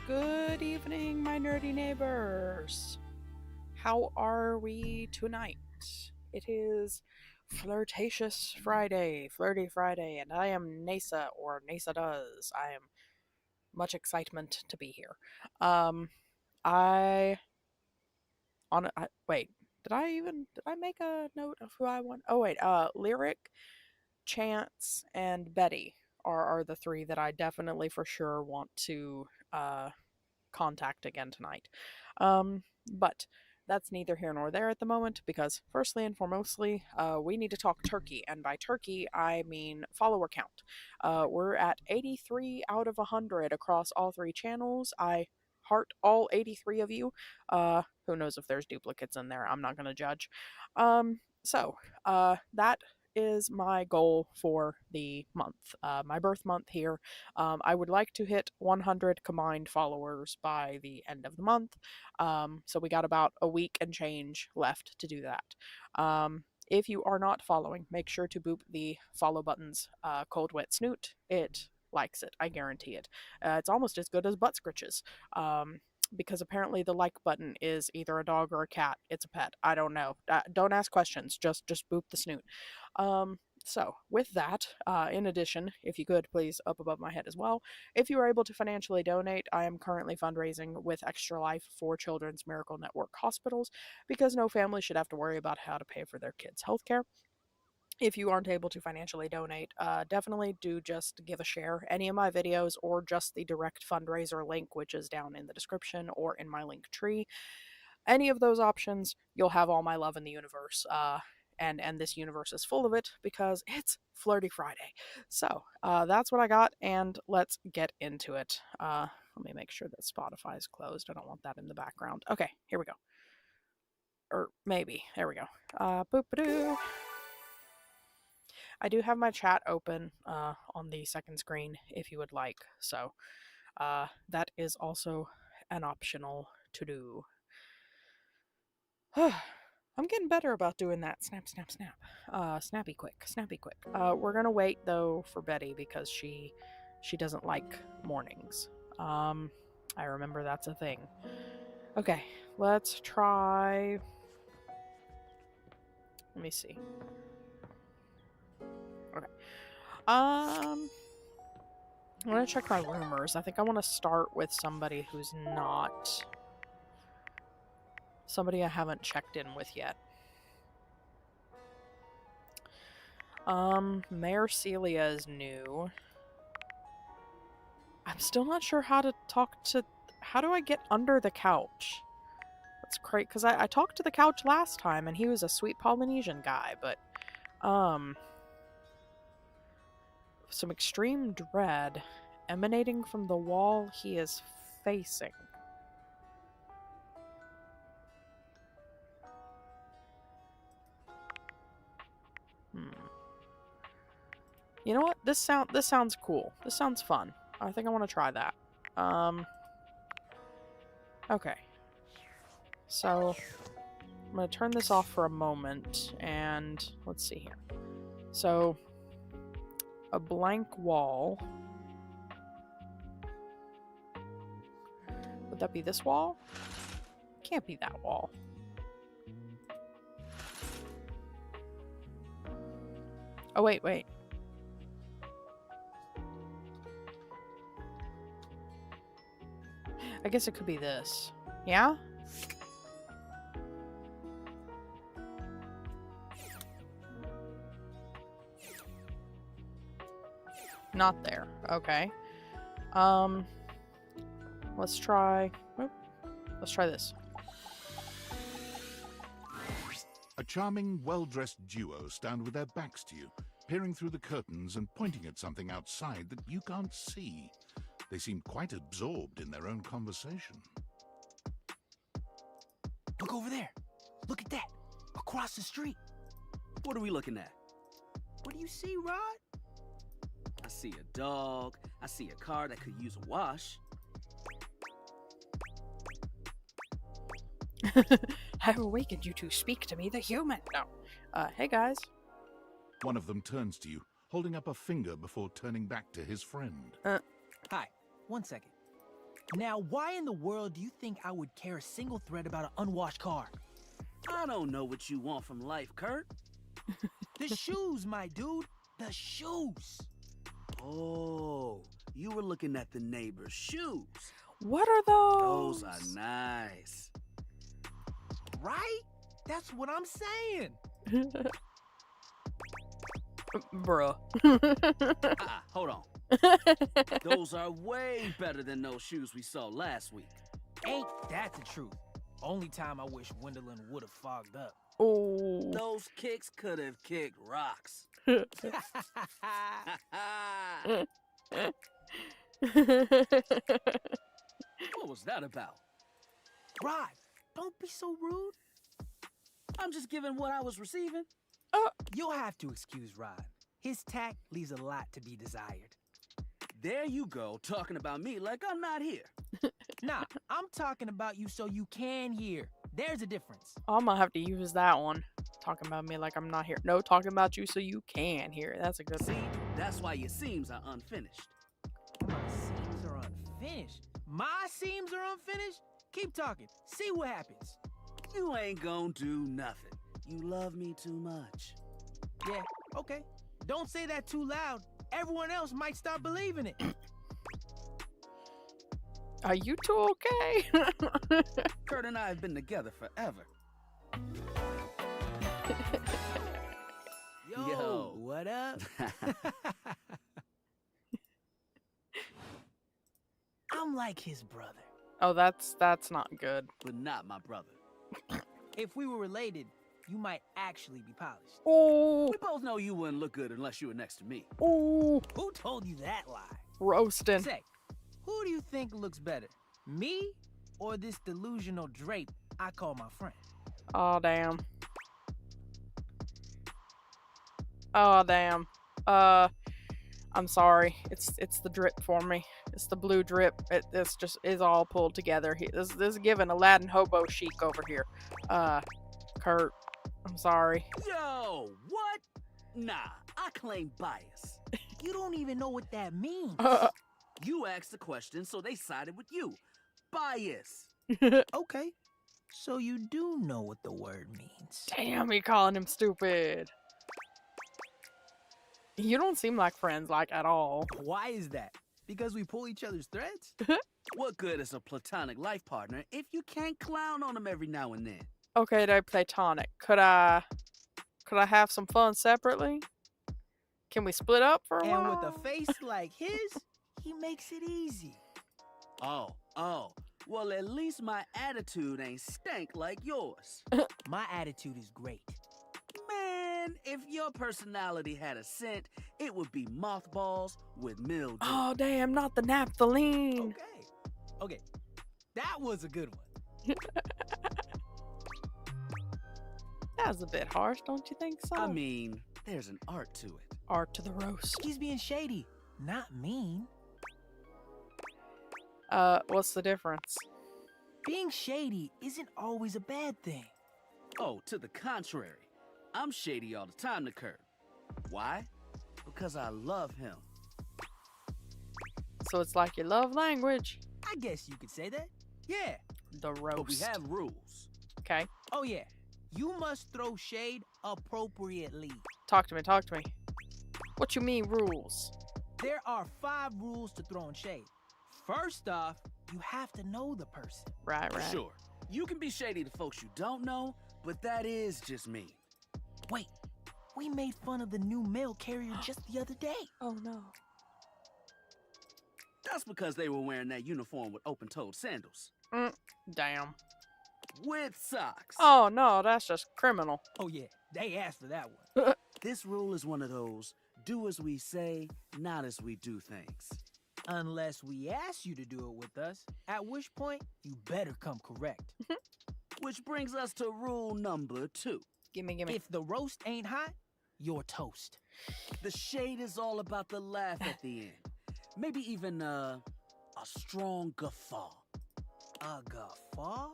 Good evening, my nerdy neighbors. How are we tonight? It is Flirtatious Friday, Flirty Friday, and I am Neysa, or NeysaDoes. I am much excitement to be here. Um, I wait. Did I make a note of who I want? Oh wait, Lyric, Chance, and Betty are the three that I definitely for sure want to contact again tonight. But that's neither here nor there at the moment because, firstly and foremostly, we need to talk turkey. And by turkey, I mean follower count. We're at 83 out of 100 across all three channels. I heart all 83 of you. Who knows if there's duplicates in there? I'm not going to judge. That is my goal for the month, my birth month here. I would like to hit 100 combined followers by the end of the month. So we got about a week and change left to do that. If you are not following, make sure to boop the follow button's cold wet snoot. It likes it, I guarantee it. It's almost as good as butt scritches. Because apparently the like button is either a dog or a cat. It's a pet. I don't know. Don't ask questions. Just boop the snoot. So, with that, in addition, if you could please up above my head as well, if you are able to financially donate, I am currently fundraising with Extra Life for Children's Miracle Network hospitals because no family should have to worry about how to pay for their kids' healthcare. If you aren't able to financially donate, definitely do just give a share any of my videos or just the direct fundraiser link, which is down in the description or in my link tree. Any of those options, you'll have all my love in the universe. And this universe is full of it because it's Flirty Friday. So that's what I got, and let's get into it. Let me make sure that Spotify is closed. I don't want that in the background. Okay, here we go. Or maybe. There we go. Boop-a-doo. I do have my chat open on the second screen if you would like. So that is also an optional to do. I'm getting better about doing that. Snap, snap, snap. Snappy quick, snappy quick. We're gonna wait though for Betty because she doesn't like mornings. I remember that's a thing. Okay, let's try. Let me see. Okay. I'm gonna check my rumors. I think I want to start with somebody who's not somebody I haven't checked in with yet. Mayor Celia is new. I'm still not sure how to talk to... How do I get under the couch? That's great, because I talked to the couch last time, and he was a sweet Polynesian guy, but... Some extreme dread emanating from the wall he is facing. You know what? This sounds cool. This sounds fun. I think I want to try that. Okay. So, I'm going to turn this off for a moment, and let's see here. So, a blank wall. Would that be this wall? Can't be that wall. Oh, wait. I guess it could be this. Yeah? Not there. Okay. Let's try... Let's try this. A charming, well-dressed duo stand with their backs to you, peering through the curtains and pointing at something outside that you can't see. They seem quite absorbed in their own conversation. Look over there. Look at that. Across the street. What are we looking at? What do you see, Rod? I see a dog. I see a car that could use a wash. I've awakened you to speak to me, the human. No. Hey guys. One of them turns to you, holding up a finger before turning back to his friend. Hi. 1 second. Now, why in the world do you think I would care a single thread about an unwashed car? I don't know what you want from life, Kurt. The shoes, my dude. The shoes. Oh, you were looking at the neighbor's shoes. What are those? Those are nice. Right? That's what I'm saying. Bruh. Hold on. Those are way better than those shoes we saw last week. Ain't that the truth? Only time I wish Wendelin would have fogged up. Oh. Those kicks could have kicked rocks. What was that about? Rod, don't be so rude. I'm just giving what I was receiving. You'll have to excuse Rod. His tact leaves a lot to be desired. There you go, talking about me like I'm not here. Nah, I'm talking about you so you can hear. There's a difference. I'm gonna have to use that one. Talking about me like I'm not here. No, talking about you so you can hear it. That's a good See, thing. that's why your seams are unfinished. My seams are unfinished. My seams are unfinished? Keep talking. See what happens. You ain't gonna do nothing. You love me too much. Yeah, okay. Don't say that too loud. Everyone else might start believing it. Are you two okay? Kurt and I have been together forever. Yo, what up? I'm like his brother. Oh, that's not good. But not my brother. If we were related, you might actually be polished. Oh, We both know you wouldn't look good unless you were next to me. oh, Who told you that lie? roasting. Say, who do you think looks better? Me or this delusional drape I call my friend? Oh damn. Oh damn. I'm sorry. It's the drip for me. It's the blue drip. This just is all pulled together. This is giving Aladdin hobo chic over here. Kurt, I'm sorry. Yo, what? Nah, I claim bias. You don't even know what that means. You asked the question, so they sided with you. Bias. Okay, so you do know what the word means. Damn, you calling him stupid. You don't seem like friends, like, at all. Why is that? Because we pull each other's threads? What good is a platonic life partner if you can't clown on them every now and then? Okay, they're platonic. Could I have some fun separately? Can we split up for a And while? with a face like his, he makes it easy. Oh. Well, at least my attitude ain't stank like yours. My attitude is great. Man, if your personality had a scent, it would be mothballs with mildew. Oh, damn, not the naphthalene. Okay, that was a good one. That was a bit harsh, don't you think so? I mean, there's an art to it. Art to the roast. He's being shady, not mean. What's the difference? Being shady isn't always a bad thing. Oh, to the contrary. I'm shady all the time to Kurt. Why? Because I love him. So it's like your love language. I guess you could say that. Yeah. The roast. But we have rules. Okay. Oh, yeah. You must throw shade appropriately. Talk to me. What you mean, rules? There are 5 rules to throwing shade. First off, you have to know the person. Right. Sure. You can be shady to folks you don't know, but that is just mean. Wait, we made fun of the new mail carrier just the other day. Oh, no. That's because they were wearing that uniform with open-toed sandals. Damn. With socks. Oh, no, that's just criminal. Oh, yeah, they asked for that one. This rule is one of those do as we say, not as we do things. Unless we ask you to do it with us, at which point you better come correct. Which brings us to rule number 2. Gimme. If the roast ain't hot, you're toast. The shade is all about the laugh at the end. Maybe even a strong guffaw. A guffaw?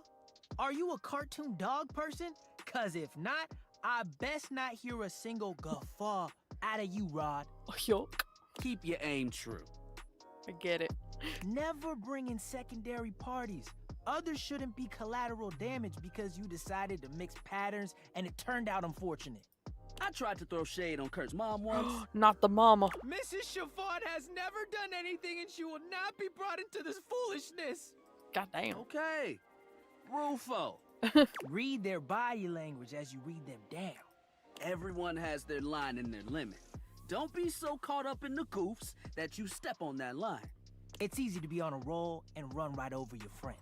Are you a cartoon dog person? 'Cause if not, I best not hear a single guffaw out of you, Rod. Yuck. Keep your aim true. I get it. Never bring in secondary parties. Others shouldn't be collateral damage because you decided to mix patterns and it turned out unfortunate. I tried to throw shade on Kurt's mom once. Not the mama. Mrs. Chiffon has never done anything and she will not be brought into this foolishness. Goddamn. Okay. Rufo. Read their body language as you read them down. Everyone has their line and their limit. Don't be so caught up in the goofs that you step on that line. It's easy to be on a roll and run right over your friend.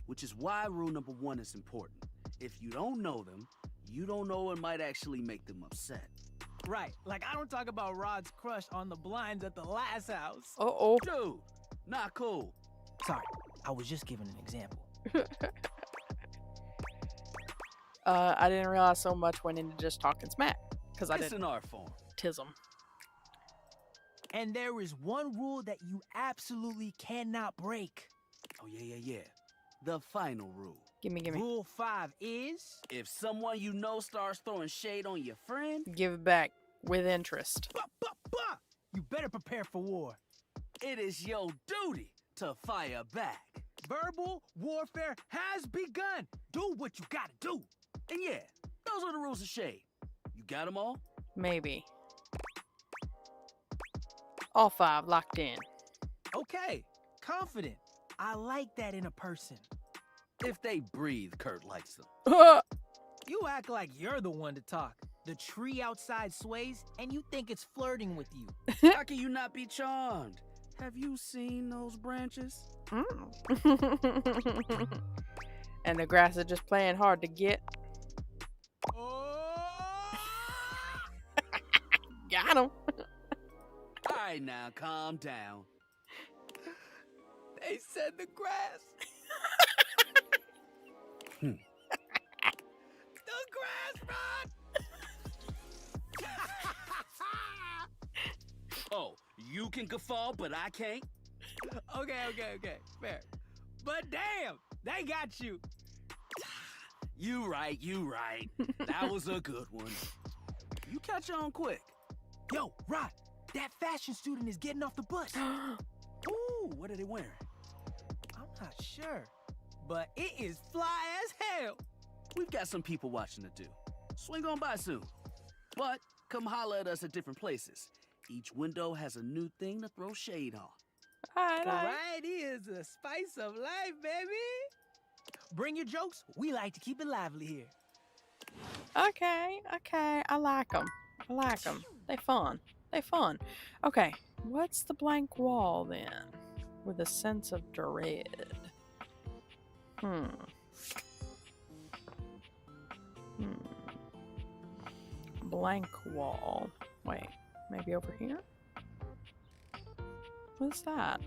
Which is why rule number 1 is important. If you don't know them, you don't know it might actually make them upset. Right, like I don't talk about Rod's crush on the blinds at the last house. Uh-oh. Dude, not cool. Sorry, I was just giving an example. I didn't realize so much went into just talking smack. Because I It's didn't an art form. tism. And there is one rule that you absolutely cannot break. Oh, yeah. The final rule. Gimme. Rule 5 is... If someone you know starts throwing shade on your friend, Give it back with interest. Bah! You better prepare for war. it is your duty to fire back. Verbal warfare has begun. Do what you gotta do. And yeah, those are the rules of shade. You got them all? Maybe. All 5 locked in. Okay, confident. I like that in a person. If they breathe, Kurt likes them. You act like you're the one to talk. The tree outside sways, and you think it's flirting with you. How can you not be charmed? Have you seen those branches? And the grass is just playing hard to get. Oh! Got him. All right, now calm down. They said the grass. Hmm. The grass, Rod! Oh, you can guffaw, but I can't? Okay, fair. But damn, they got you. You right. That was a good one. You catch on quick. Yo, Rod, that fashion student is getting off the bus. Ooh, what are they wearing? I'm not sure, but it is fly as hell. We've got some people watching to do. Swing on by soon. But come holler at us at different places. Each window has a new thing to throw shade on. Alright. Variety is the spice of life, baby. Bring your jokes. We like to keep it lively here. Okay. I like them. They fun. Okay, what's the blank wall then? With a sense of dread. Blank wall. Wait, maybe over here? What's that?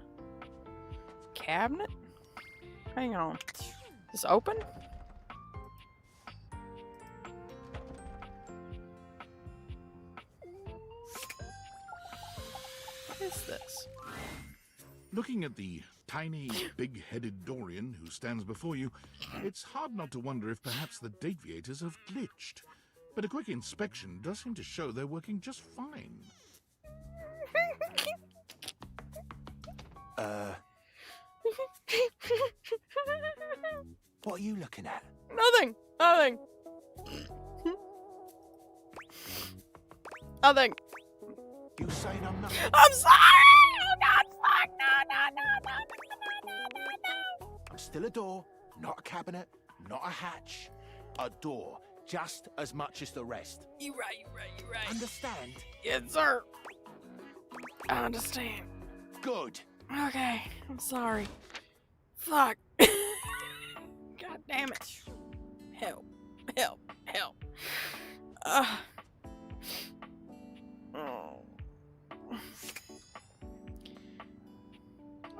Cabinet? Hang on. Is this open? What is this? Looking at the tiny, big-headed Dorian who stands before you, it's hard not to wonder if perhaps the deviators have glitched. But a quick inspection does seem to show they're working just fine. What are you looking at? Nothing. You saying I'm not? I'm sorry! Oh God, fuck! No. I'm still a door, not a cabinet, not a hatch. A door, just as much as the rest. You right. Understand? Yes, sir. I understand. Good. Okay, I'm sorry. Fuck. God damn it. Help. Oh.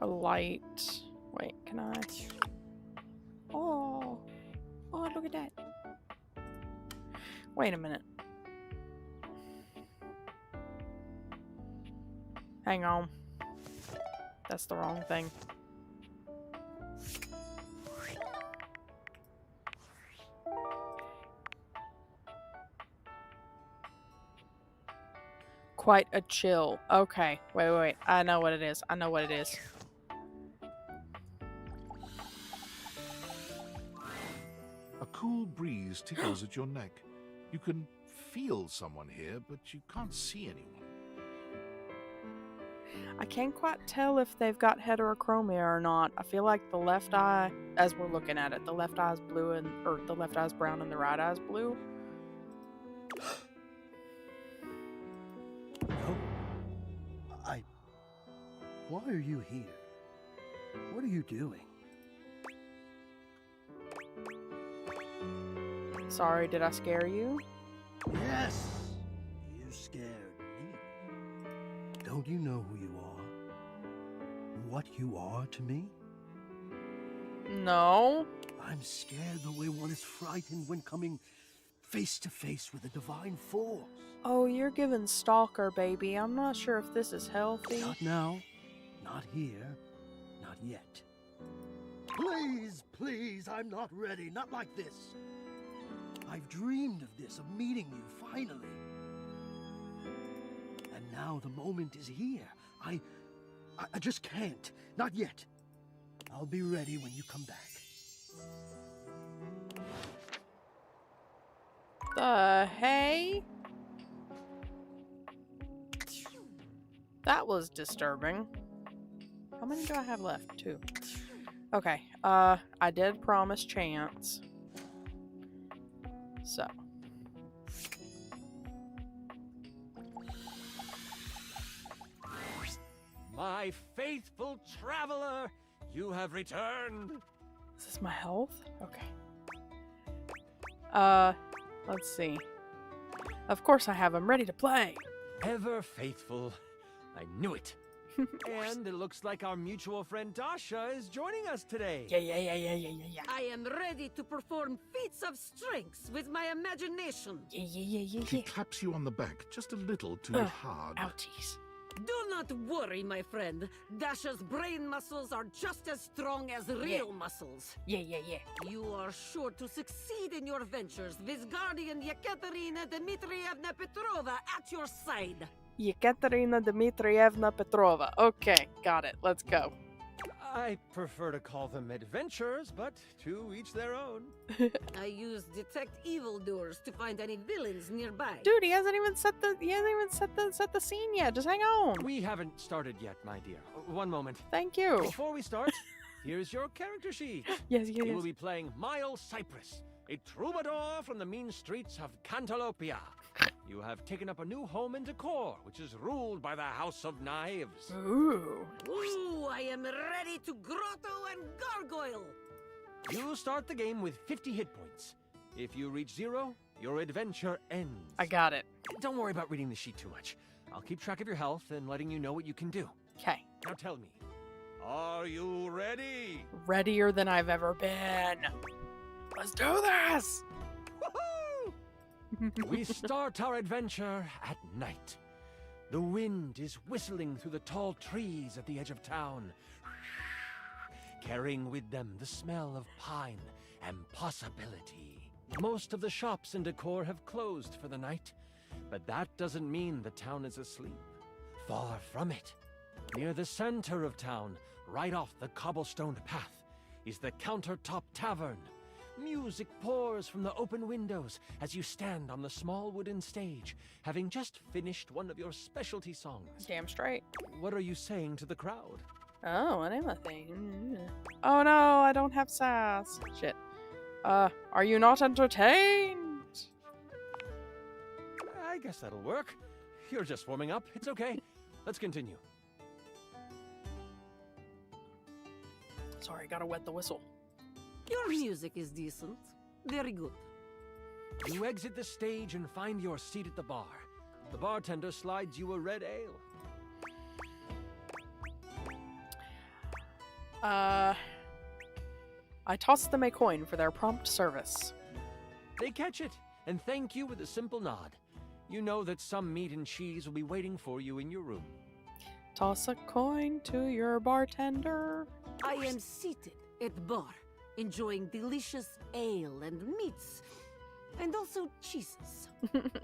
A light. Wait, can I? Oh, look at that. Wait a minute. Hang on. That's the wrong thing. Quite a chill. Okay. Wait. I know what it is. cool breeze tickles at your neck. You can feel someone here, but you can't see anyone. I can't quite tell if they've got heterochromia or not. I feel like the left eye, as we're looking at it, the left eye's blue or the left eye's brown and the right eye's blue. No. Why are you here? What are you doing? Sorry, did I scare you? Yes! You scared me. Don't you know who you are? What you are to me? No. I'm scared the way one is frightened when coming face to face with a divine force. Oh, you're giving stalker, baby. I'm not sure if this is healthy. Not now. Not here. Not yet. Please, please, I'm not ready. Not like this. I've dreamed of this, of meeting you, finally. And now the moment is here. I just can't. Not yet. I'll be ready when you come back. The hey? That was disturbing. How many do I have left? 2. Okay, I did promise Chance. So. My faithful traveler, you have returned. Is this my health? Okay. Let's see. Of course I have him ready to play. Ever faithful. I knew it. And it looks like our mutual friend Dasha is joining us today. Yeah. I am ready to perform feats of strength with my imagination. She claps you on the back just a little too hard. Ouchies. Do not worry, my friend. Dasha's brain muscles are just as strong as real muscles. Yeah. You are sure to succeed in your ventures with Guardian Yekaterina Dmitrievna Petrova at your side. Yekaterina Dmitrievna Petrova. Okay, got it. Let's go. I prefer to call them adventures, but to each their own. I use detect evildoers to find any villains nearby. Dude, he hasn't even set the scene yet. Just hang on. We haven't started yet, my dear. One moment. Thank you. Before we start, here's your character sheet. Yes. You will be playing Miles Cypress, a troubadour from the mean streets of Cantalopia. You have taken up a new home in Decor, which is ruled by the House of Knives. Ooh. Ooh, I am ready to grotto and gargoyle. You start the game with 50 hit points. If you reach 0, your adventure ends. I got it. Don't worry about reading the sheet too much. I'll keep track of your health and letting you know what you can do. Okay. Now tell me, are you ready? Readier than I've ever been. Let's do this! Woohoo! We start our adventure at night. The wind is whistling through the tall trees at the edge of town, carrying with them the smell of pine and possibility. Most of the shops in Decor have closed for the night, but that doesn't mean the town is asleep. Far from it. Near the center of town, right off the cobblestone path, is the Countertop Tavern. Music pours from the open windows as you stand on the small wooden stage, having just finished one of your specialty songs. Damn straight. What are you saying to the crowd? Oh, what am I thinking? Oh no, I don't have sass. Shit. Are you not entertained? I guess that'll work. You're just warming up. It's okay. Let's continue. Sorry, gotta wet the whistle. Your music is decent. Very good. You exit the stage and find your seat at the bar. The bartender slides you a red ale. I toss them a coin for their prompt service. They catch it and thank you with a simple nod. You know that some meat and cheese will be waiting for you in your room. Toss a coin to your bartender. I am seated at the bar, enjoying delicious ale and meats, and also cheeses.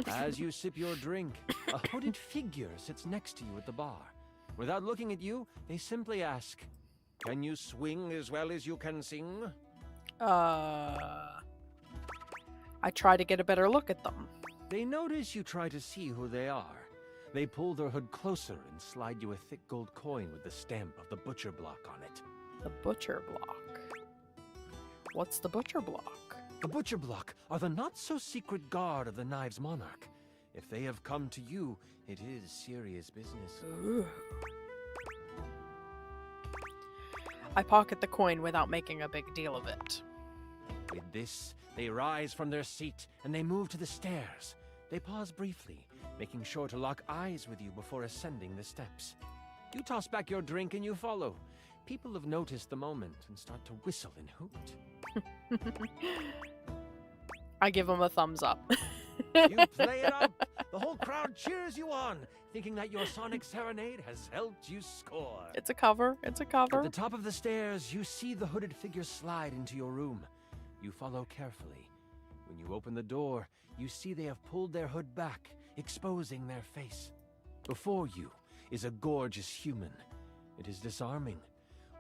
As you sip your drink, a hooded figure sits next to you at the bar. Without looking at you, they simply ask, "Can you swing as well as you can sing?" I try to get a better look at them. They notice you try to see who they are. They pull their hood closer and slide you a thick gold coin with the stamp of the butcher block on it. The butcher block. What's the butcher block? The butcher block are the not-so-secret guard of the Knives Monarch. If they have come to you, it is serious business. Ooh. I pocket the coin without making a big deal of it. With this, they rise from their seat and they move to the stairs. They pause briefly, making sure to lock eyes with you before ascending the steps. You toss back your drink and you follow. People have noticed the moment and start to whistle and hoot. I give them a thumbs up. You play it up! The whole crowd cheers you on, thinking that your sonic serenade has helped you score. It's a cover. It's a cover. At the top of the stairs, you see the hooded figure slide into your room. You follow carefully. When you open the door, you see they have pulled their hood back, exposing their face. Before you is a gorgeous human. It is disarming.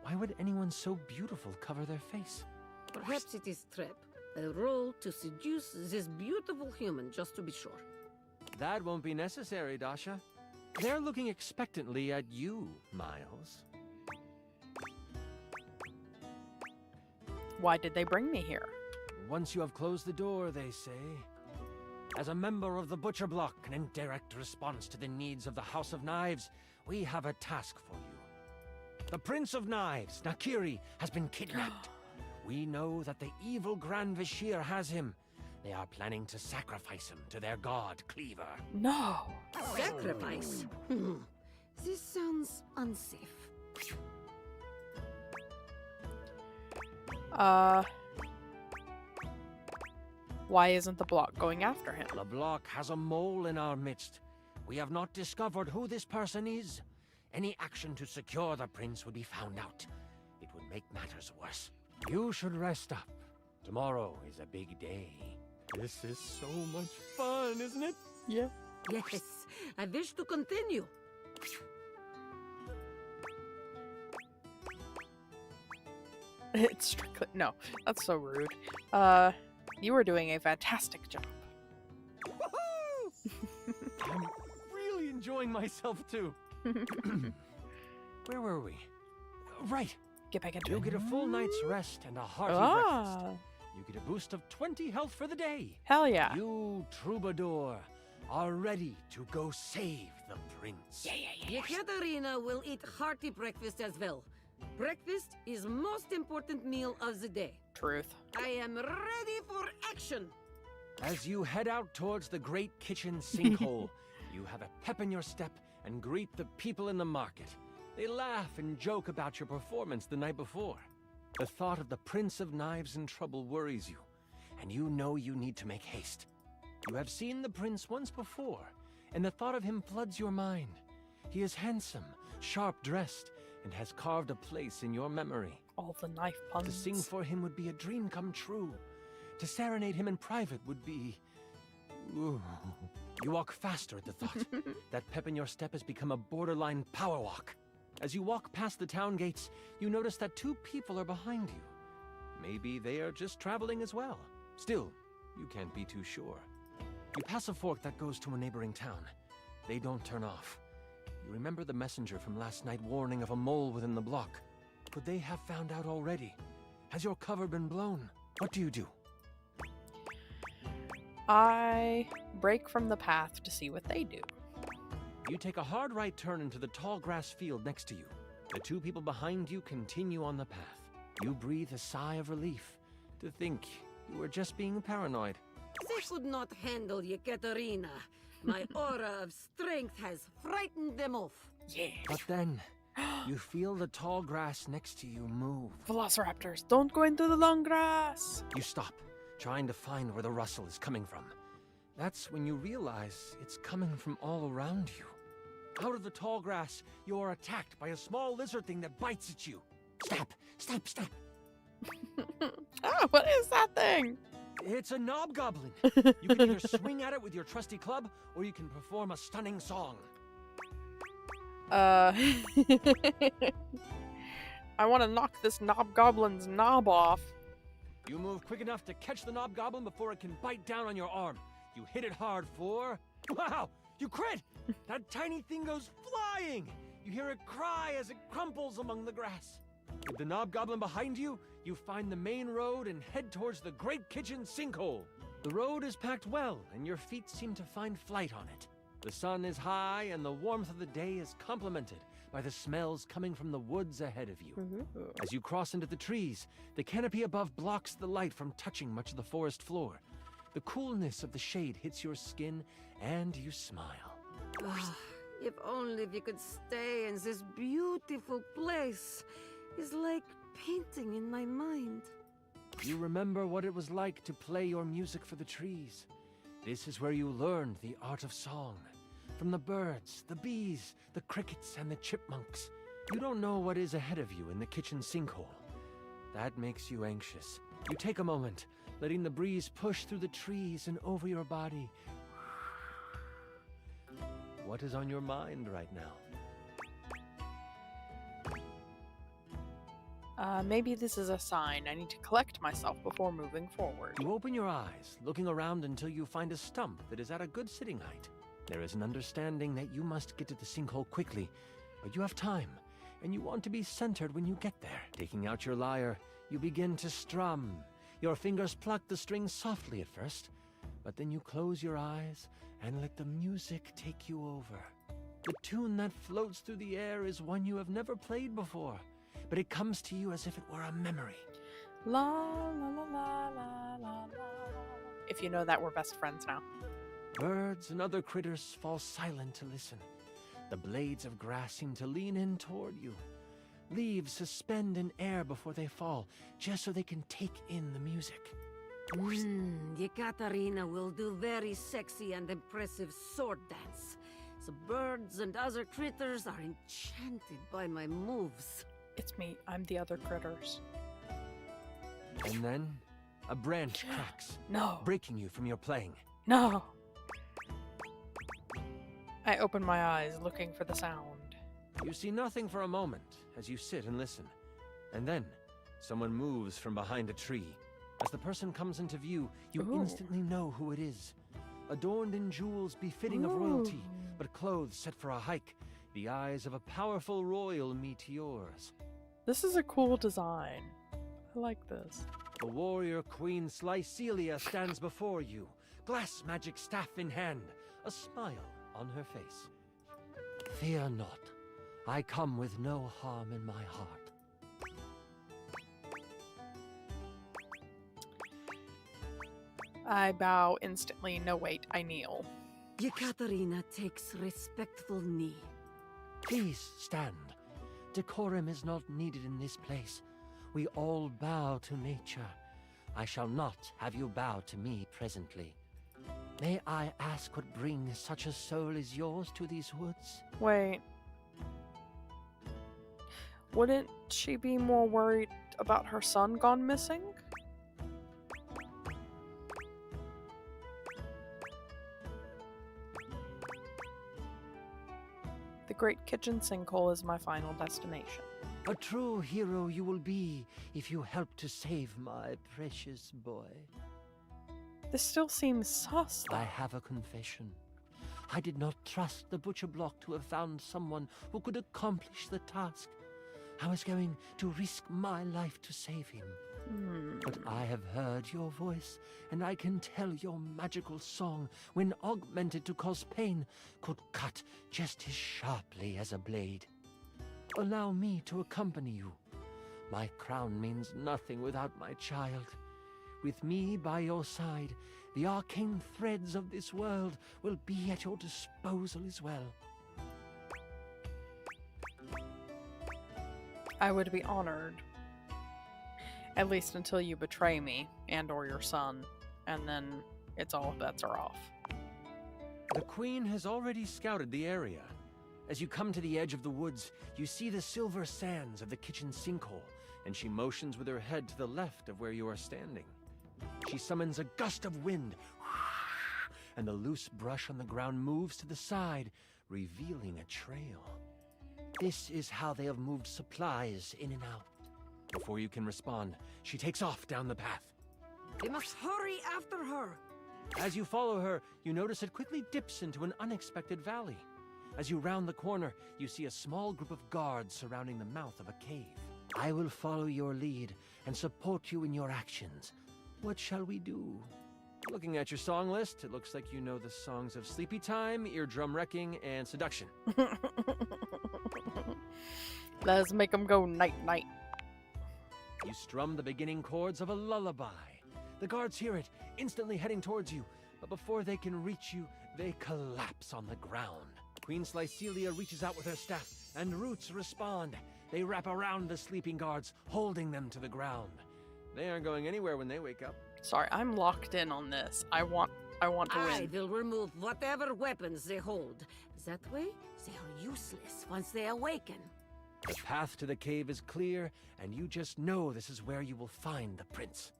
Why would anyone so beautiful cover their face? Perhaps it is trap. A role to seduce this beautiful human, just to be sure. That won't be necessary, Dasha. They're looking expectantly at you, Miles. Why did they bring me here? Once you have closed the door, they say. As a member of the Butcher Block and in direct response to the needs of the House of Knives, we have a task for you. The Prince of Knives, Nakiri, has been kidnapped. We know that the evil Grand Vashir has him. They are planning to sacrifice him to their god, Cleaver. No. Sacrifice? This sounds unsafe. Why isn't the block going after him? The block has a mole in our midst. We have not discovered who this person is. Any action to secure the prince would be found out. It would make matters worse. You should rest up. Tomorrow is a big day. This is so much fun, isn't it? Yeah. Yes, I wish to continue. It's strictly... No, that's so rude. You were doing a fantastic job. I'm really enjoying myself, too. Where were we? Right. Get back into You'll it. get a full night's rest and a hearty breakfast. You get a boost of 20 health for the day. Hell yeah. You, troubadour, are ready to go save the prince. Yekaterina will eat hearty breakfast as well. Breakfast is most important meal of the day. Truth. I am ready for action. As you head out towards the great kitchen sinkhole, you have a pep in your step and greet the people in the market. They laugh and joke about your performance the night before. The thought of the Prince of Knives in trouble worries you, and you know you need to make haste. You have seen the prince once before, and the thought of him floods your mind. He is handsome, sharp-dressed, and has carved a place in your memory. All the knife puns. To sing for him would be a dream come true. To serenade him in private would be... Ooh. You walk faster at the thought. That pep in your step has become a borderline power walk. As you walk past the town gates, you notice that two people are behind you. Maybe they are just traveling as well. Still, you can't be too sure. You pass a fork that goes to a neighboring town. They don't turn off. You remember the messenger from last night warning of a mole within the block. Could they have found out already? Has your cover been blown? What do you do? I break from the path to see what they do. You take a hard right turn into the tall grass field next to you. The two people behind you continue on the path. You breathe a sigh of relief to think you were just being paranoid. They could not handle Yekaterina. My aura of strength has frightened them off. Yeah. But then, you feel the tall grass next to you move. Velociraptors, don't go into the long grass. You stop, trying to find where the rustle is coming from. That's when you realize it's coming from all around you. Out of the tall grass, you are attacked by a small lizard thing that bites at you. Stop! Stop! Stop! Ah, what is that thing? It's a knob goblin. You can either swing at it with your trusty club, or you can perform a stunning song. I want to knock this knob goblin's knob off. You move quick enough to catch the Knobgoblin before it can bite down on your arm. You hit it hard for... Wow! You crit! That tiny thing goes flying! You hear it cry as it crumples among the grass. With the Knobgoblin behind you, you find the main road and head towards the Great Kitchen Sinkhole. The road is packed well, and your feet seem to find flight on it. The sun is high, and the warmth of the day is complemented by the smells coming from the woods ahead of you. Ooh. As you cross into the trees, the canopy above blocks the light from touching much of the forest floor. The coolness of the shade hits your skin, and you smile. If only we could stay in this beautiful place. It's like painting in my mind. You remember what it was like to play your music for the trees. This is where you learned the art of song. From the birds, the bees, the crickets, and the chipmunks. You don't know what is ahead of you in the kitchen sinkhole. That makes you anxious. You take a moment, letting the breeze push through the trees and over your body. What is on your mind right now? Maybe this is a sign. I need to collect myself before moving forward. You open your eyes, looking around until you find a stump that is at a good sitting height. There is an understanding that you must get to the sinkhole quickly, but you have time, and you want to be centered when you get there. Taking out your lyre, you begin to strum. Your fingers pluck the strings softly at first, but then you close your eyes and let the music take you over. The tune that floats through the air is one you have never played before, but it comes to you as if it were a memory. La la la la la la la. If you know that, we're best friends now. Birds and other critters fall silent to listen. The blades of grass seem to lean in toward you. Leaves suspend in air before they fall, just so they can take in the music. Yekaterina will do very sexy and impressive sword dance. The birds and other critters are enchanted by my moves. It's me. I'm the other critters. And then, a branch cracks, No. breaking you from your playing. No. I open my eyes, looking for the sound. You see nothing for a moment as you sit and listen. And then, someone moves from behind a tree. As the person comes into view, you Ooh. instantly know who it is. Adorned in jewels befitting of royalty, Ooh. but clothes set for a hike, the eyes of a powerful royal meet yours. This is a cool design. I like this. The warrior queen Slycelia stands before you, glass magic staff in hand, a smile on her face. Fear not. I come with no harm in my heart. I bow instantly. No, wait, I kneel. Yekaterina takes respectful knee. Please stand. Decorum is not needed in this place. We all bow to nature. I shall not have you bow to me presently. May I ask what brings such a soul as yours to these woods? Wait. Wouldn't she be more worried about her son gone missing? The Great Kitchen Sinkhole is my final destination. A true hero you will be if you help to save my precious boy. This still seems sus, though. I have a confession. I did not trust the butcher block to have found someone who could accomplish the task. I was going to risk my life to save him. But I have heard your voice, and I can tell your magical song, when augmented to cause pain, could cut just as sharply as a blade. Allow me to accompany you. My crown means nothing without my child. With me by your side, the arcane threads of this world will be at your disposal as well. I would be honored. At least until you betray me, and or your son. And then it's all bets are off. The queen has already scouted the area. As you come to the edge of the woods, you see the silver sands of the kitchen sinkhole, and she motions with her head to the left of where you are standing. She summons a gust of wind, and the loose brush on the ground moves to the side, revealing a trail. This is how they have moved supplies in and out. Before you can respond, she takes off down the path. We must hurry after her. As you follow her, you notice it quickly dips into an unexpected valley. As you round the corner, you see a small group of guards surrounding the mouth of a cave. I will follow your lead and support you in your actions. What shall we do? Looking at your song list, it looks like you know the songs of Sleepy Time, Eardrum Wrecking, and Seduction. Let's make them go night-night. You strum the beginning chords of a lullaby. The guards hear it, instantly heading towards you, but before they can reach you, they collapse on the ground. Queen Slycelia reaches out with her staff, and roots respond. They wrap around the sleeping guards, holding them to the ground. They aren't going anywhere when they wake up. Sorry, I'm locked in on this. I want to I win. will remove whatever weapons they hold. That way, they are useless once they awaken. The path to the cave is clear, and you just know this is where you will find the prince.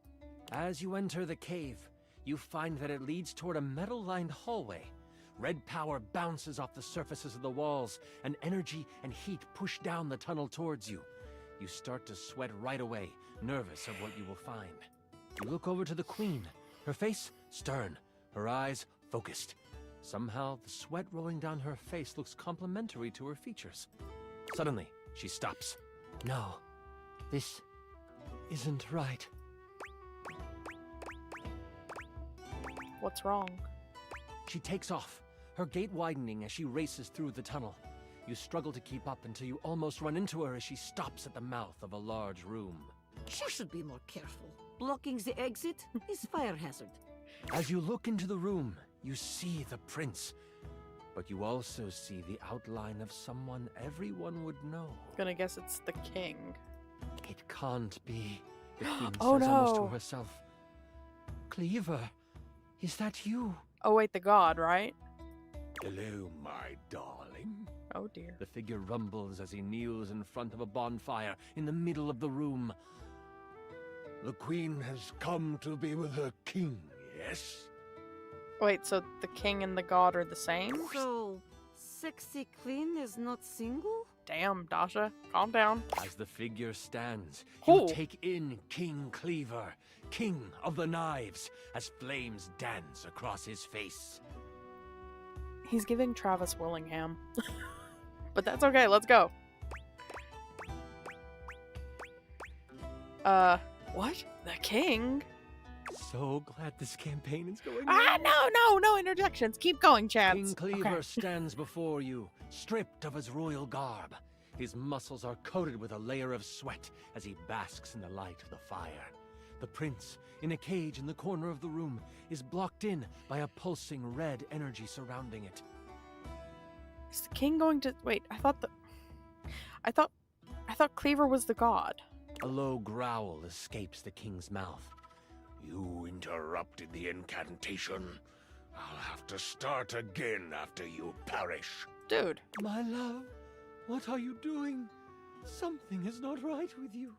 As you enter the cave, you find that it leads toward a metal-lined hallway. Red power bounces off the surfaces of the walls, and energy and heat push down the tunnel towards you. You start to sweat right away, nervous of what you will find. You look over to the queen, her face stern, her eyes focused. Somehow, the sweat rolling down her face looks complementary to her features. Suddenly, she stops. No, this isn't right. What's wrong? She takes off, her gait widening as she races through the tunnel. You struggle to keep up until you almost run into her as she stops at the mouth of a large room. She should be more careful. Blocking the exit is fire hazard. As you look into the room, you see the prince. But you also see the outline of someone everyone would know. Gonna guess it's the king. It can't be, the queen Oh, says almost to no. herself. Cleaver, is that you? Oh wait, the god, right? Hello, my darling. Oh dear. The figure rumbles as he kneels in front of a bonfire in the middle of the room. The queen has come to be with her king, yes? Wait, so the king and the god are the same? So, sexy queen is not single? Damn, Dasha, calm down. As the figure stands, Oh. you take in King Cleaver, king of the knives, as flames dance across his face. He's giving Travis Willingham. But that's okay, let's go. What? The king? So glad this campaign is going Ah, well. no interjections. Keep going, Chance. King Cleaver Okay. stands before you, stripped of his royal garb. His muscles are coated with a layer of sweat as he basks in the light of the fire. The prince, in a cage in the corner of the room, is blocked in by a pulsing red energy surrounding it. Is the king going to wait? I thought Cleaver was the god. A low growl escapes the king's mouth. You interrupted the incantation. I'll have to start again after you perish. Dude. My love, what are you doing? Something is not right with you.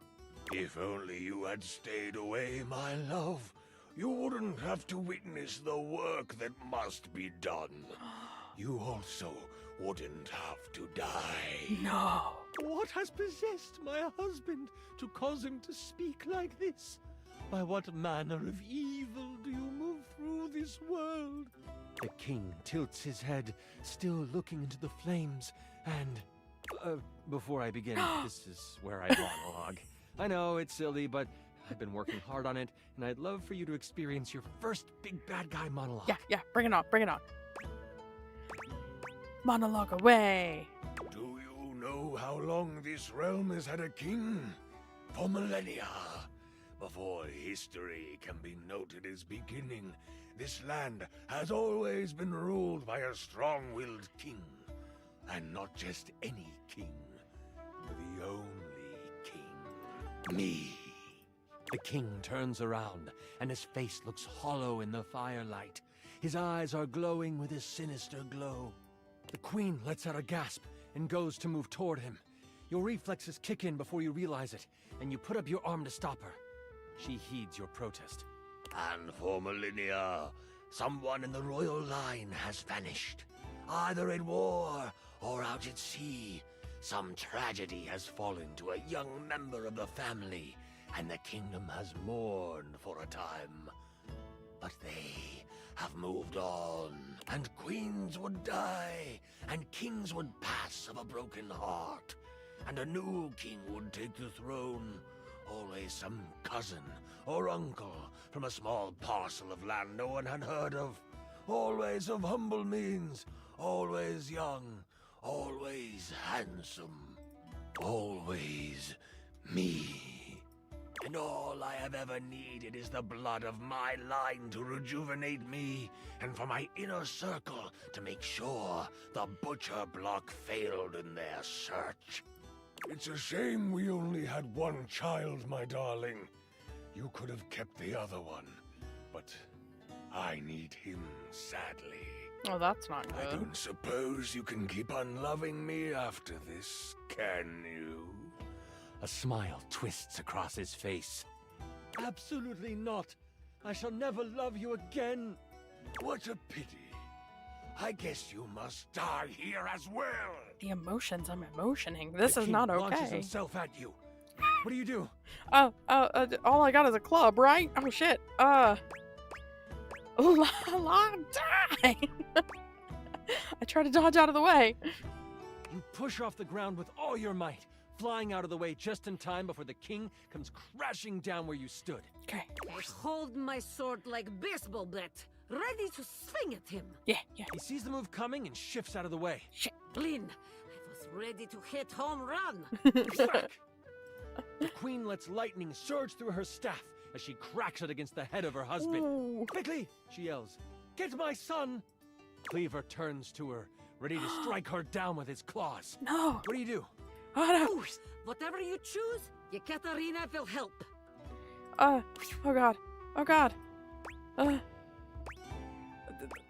If only you had stayed away, my love. You wouldn't have to witness the work that must be done. You also wouldn't have to die. No. What has possessed my husband to cause him to speak like this? By what manner of evil do you move through this world? The king tilts his head, still looking into the flames, and... before I begin, this is where I monologue. I know, it's silly, but I've been working hard on it, and I'd love for you to experience your first big bad guy monologue. Yeah, bring it on. Monologue away. Do you know how long this realm has had a king? For millennia. Before history can be noted as beginning, this land has always been ruled by a strong-willed king. And not just any king, the only king. Me. The king turns around, and his face looks hollow in the firelight. His eyes are glowing with a sinister glow. The queen lets out a gasp and goes to move toward him. Your reflexes kick in before you realize it, and you put up your arm to stop her. She heeds your protest. And for millennia, someone in the royal line has vanished. Either in war or out at sea, some tragedy has fallen to a young member of the family, and the kingdom has mourned for a time. But they have moved on, and queens would die, and kings would pass of a broken heart, and a new king would take the throne. Always some cousin or uncle from a small parcel of land no one had heard of. Always of humble means, always young, always handsome, always me. And all I have ever needed is the blood of my line to rejuvenate me, and for my inner circle to make sure the butcher block failed in their search. It's a shame we only had one child, my darling. You could have kept the other one, but I need him sadly. Oh, that's not I good. don't suppose you can keep on loving me after this, can you? A smile twists across his face. Absolutely not. I shall never love you again. What a pity. I guess you must die here as well. The emotions I'm emotioning. This The is king not launches okay. himself at you. What do you do? All I got is a club, right? Oh shit. Long time. I try to dodge out of the way. You push off the ground with all your might, flying out of the way just in time before the king comes crashing down where you stood. Okay. I hold my sword like baseball bat, ready to swing at him. Yeah. He sees the move coming and shifts out of the way. Shit. Blin, I was ready to hit home run. Crack! The queen lets lightning surge through her staff as she cracks it against the head of her husband. Ooh. Quickly, she yells, "Get my son!" Cleaver turns to her, ready to strike her down with his claws. No. What do you do? Oh no. Ooh, whatever you choose, Yekaterina will help. Oh god. Oh god.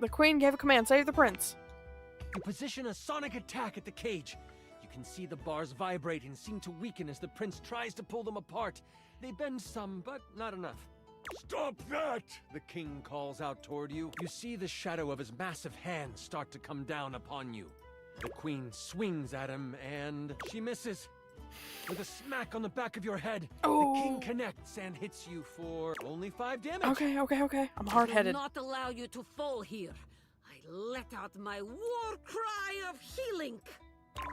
The queen gave a command. Save the prince. You position a sonic attack at the cage. You can see the bars vibrate and seem to weaken as the prince tries to pull them apart. They bend some, but not enough. Stop that! The king calls out toward you. You see the shadow of his massive hands start to come down upon you. The queen swings at him, and she misses. With a smack on the back of your head, Oh. the king connects and hits you for only 5 damage. Okay. I'm I hard-headed. will not allow you to fall here. I let out my war cry of healing.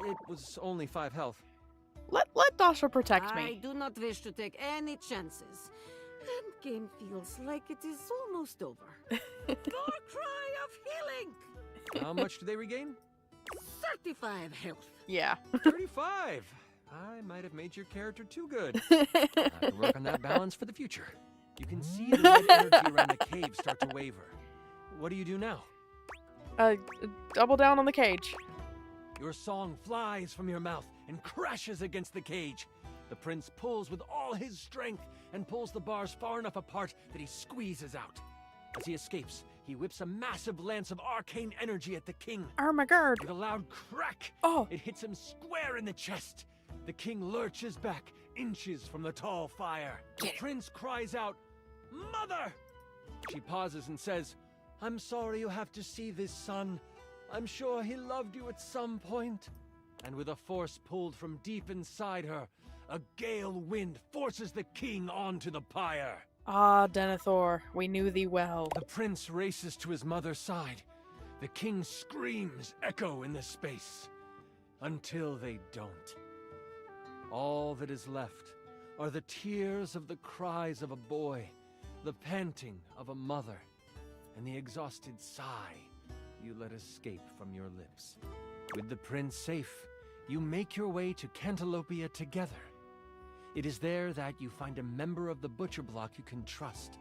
It was only 5 health. Let Dasha protect I me. do not wish to take any chances. Endgame feels like it is almost over. War cry of healing. How much do they regain? 35 health. Yeah. 35. I might have made your character too good. I have to work on that balance for the future. You can see the red energy around the cave start to waver. What do you do now? Double down on the cage. Your song flies from your mouth and crashes against the cage. The prince pulls with all his strength and pulls the bars far enough apart that he squeezes out. As he escapes, he whips a massive lance of arcane energy at the king. Armageddon. With a loud crack, Oh. it hits him square in the chest. The king lurches back, inches from the tall fire. The prince cries out, "Mother!" She pauses and says, "I'm sorry you have to see this, son. I'm sure he loved you at some point." And with a force pulled from deep inside her, a gale wind forces the king onto the pyre. Ah, Denethor, we knew thee well. The prince races to his mother's side. The king's screams echo in the space. Until they don't. All that is left are the tears of the cries of a boy, the panting of a mother, and the exhausted sigh you let escape from your lips. With the prince safe, you make your way to Cantalopia together. It is there that you find a member of the butcher block you can trust,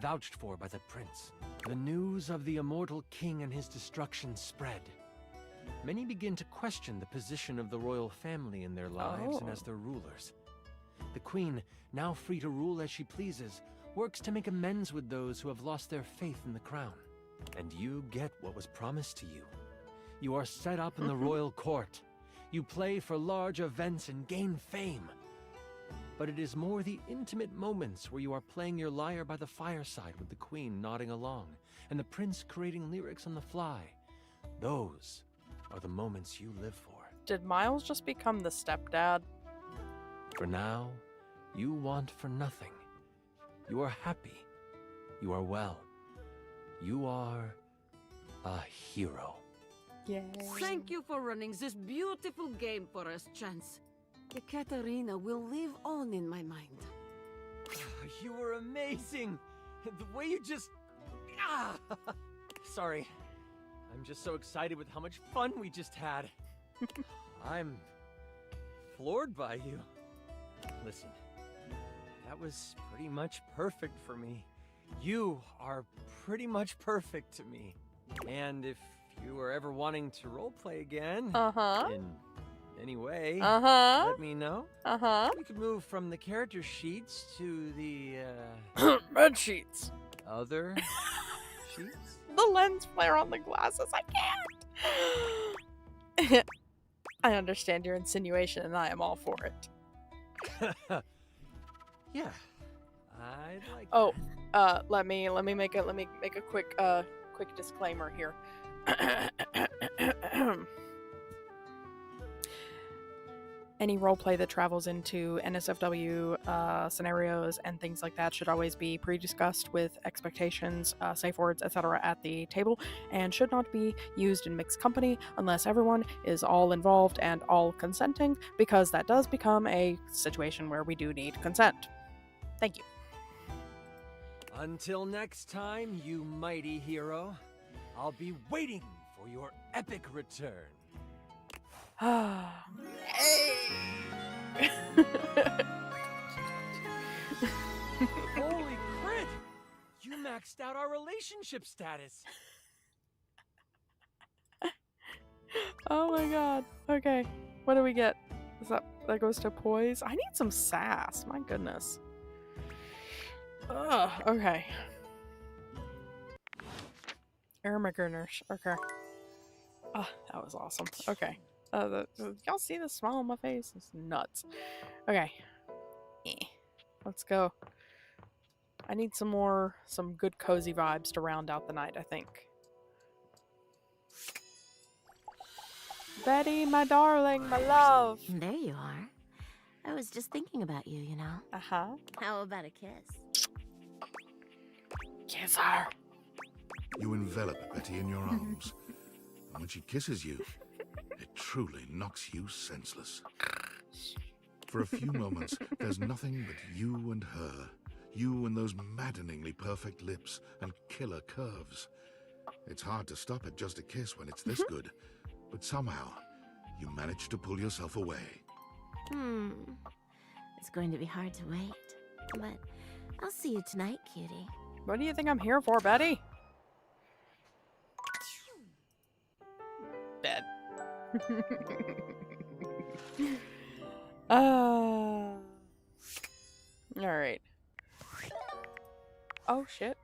vouched for by the prince. The news of the immortal king and his destruction spread. Many begin to question the position of the royal family in their lives and as their rulers. The queen, now free to rule as she pleases, works to make amends with those who have lost their faith in the crown. And you get what was promised to you. You are set up in the royal court. You play for large events and gain fame. But it is more the intimate moments where you are playing your lyre by the fireside with the queen nodding along, and the prince creating lyrics on the fly. Those are the moments you live for. Did Miles just become the stepdad? For now, You want for nothing. You are happy. You are well. You are a hero. Yay. Thank you for running this beautiful game for us, Chance. Ekaterina will live on in my mind. You were amazing. The way you just... Ah! Sorry. I'm just so excited with how much fun we just had. I'm floored by you. Listen, that was pretty much perfect for me. You are pretty much perfect to me. And if you are ever wanting to roleplay again, in any way, let me know. We could move from the character sheets to the, Red sheets. other sheets? The lens flare on the glasses. I can't. I understand your insinuation, and I am all for it. Yeah, I'd like Oh, let me make a quick disclaimer here. Any roleplay that travels into NSFW scenarios and things like that should always be pre-discussed with expectations, safe words, etc. at the table, and should not be used in mixed company unless everyone is all involved and all consenting, because that does become a situation where we do need consent. Thank you. Until next time, you mighty hero, I'll be waiting for your epic return. Holy crit! You maxed out our relationship status. Oh my god. Okay. What do we get? Is that goes to poise? I need some sass. My goodness. Ugh. Okay. Ermagerners. Okay. Oh, that was awesome. Okay. Y'all see the smile on my face? It's nuts. Okay. Let's go. I need some good cozy vibes to round out the night, I think. Betty, my darling, my love. There you are. I was just thinking about you, you know. Uh-huh. How about a kiss? Kiss her. You envelop Betty in your arms, and when she kisses you, it truly knocks you senseless. For a few moments, there's nothing but you and her. You and those maddeningly perfect lips and killer curves. It's hard to stop at just a kiss when it's this good, but somehow, you manage to pull yourself away. It's going to be hard to wait, but I'll see you tonight, cutie. What do you think I'm here for, Betty? Bed. Alright. Oh shit.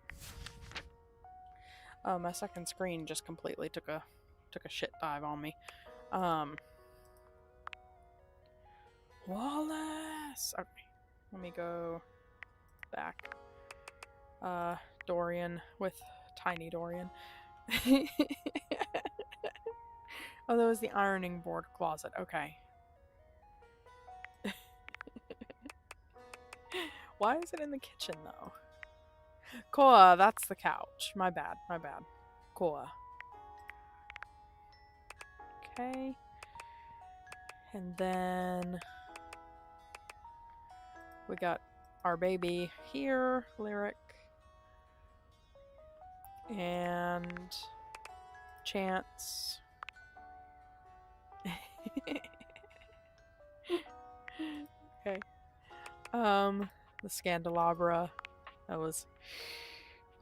Oh, my second screen just completely took a shit dive on me. Wallace! Okay. Let me go back. Dorian with Tiny Dorian. Oh, that was the ironing board closet. Okay. Why is it in the kitchen, though? Koa, that's the couch. My bad. Koa. Okay. And then we got our baby here, Lyric. And Chance. Okay. The Scandelabra. That was...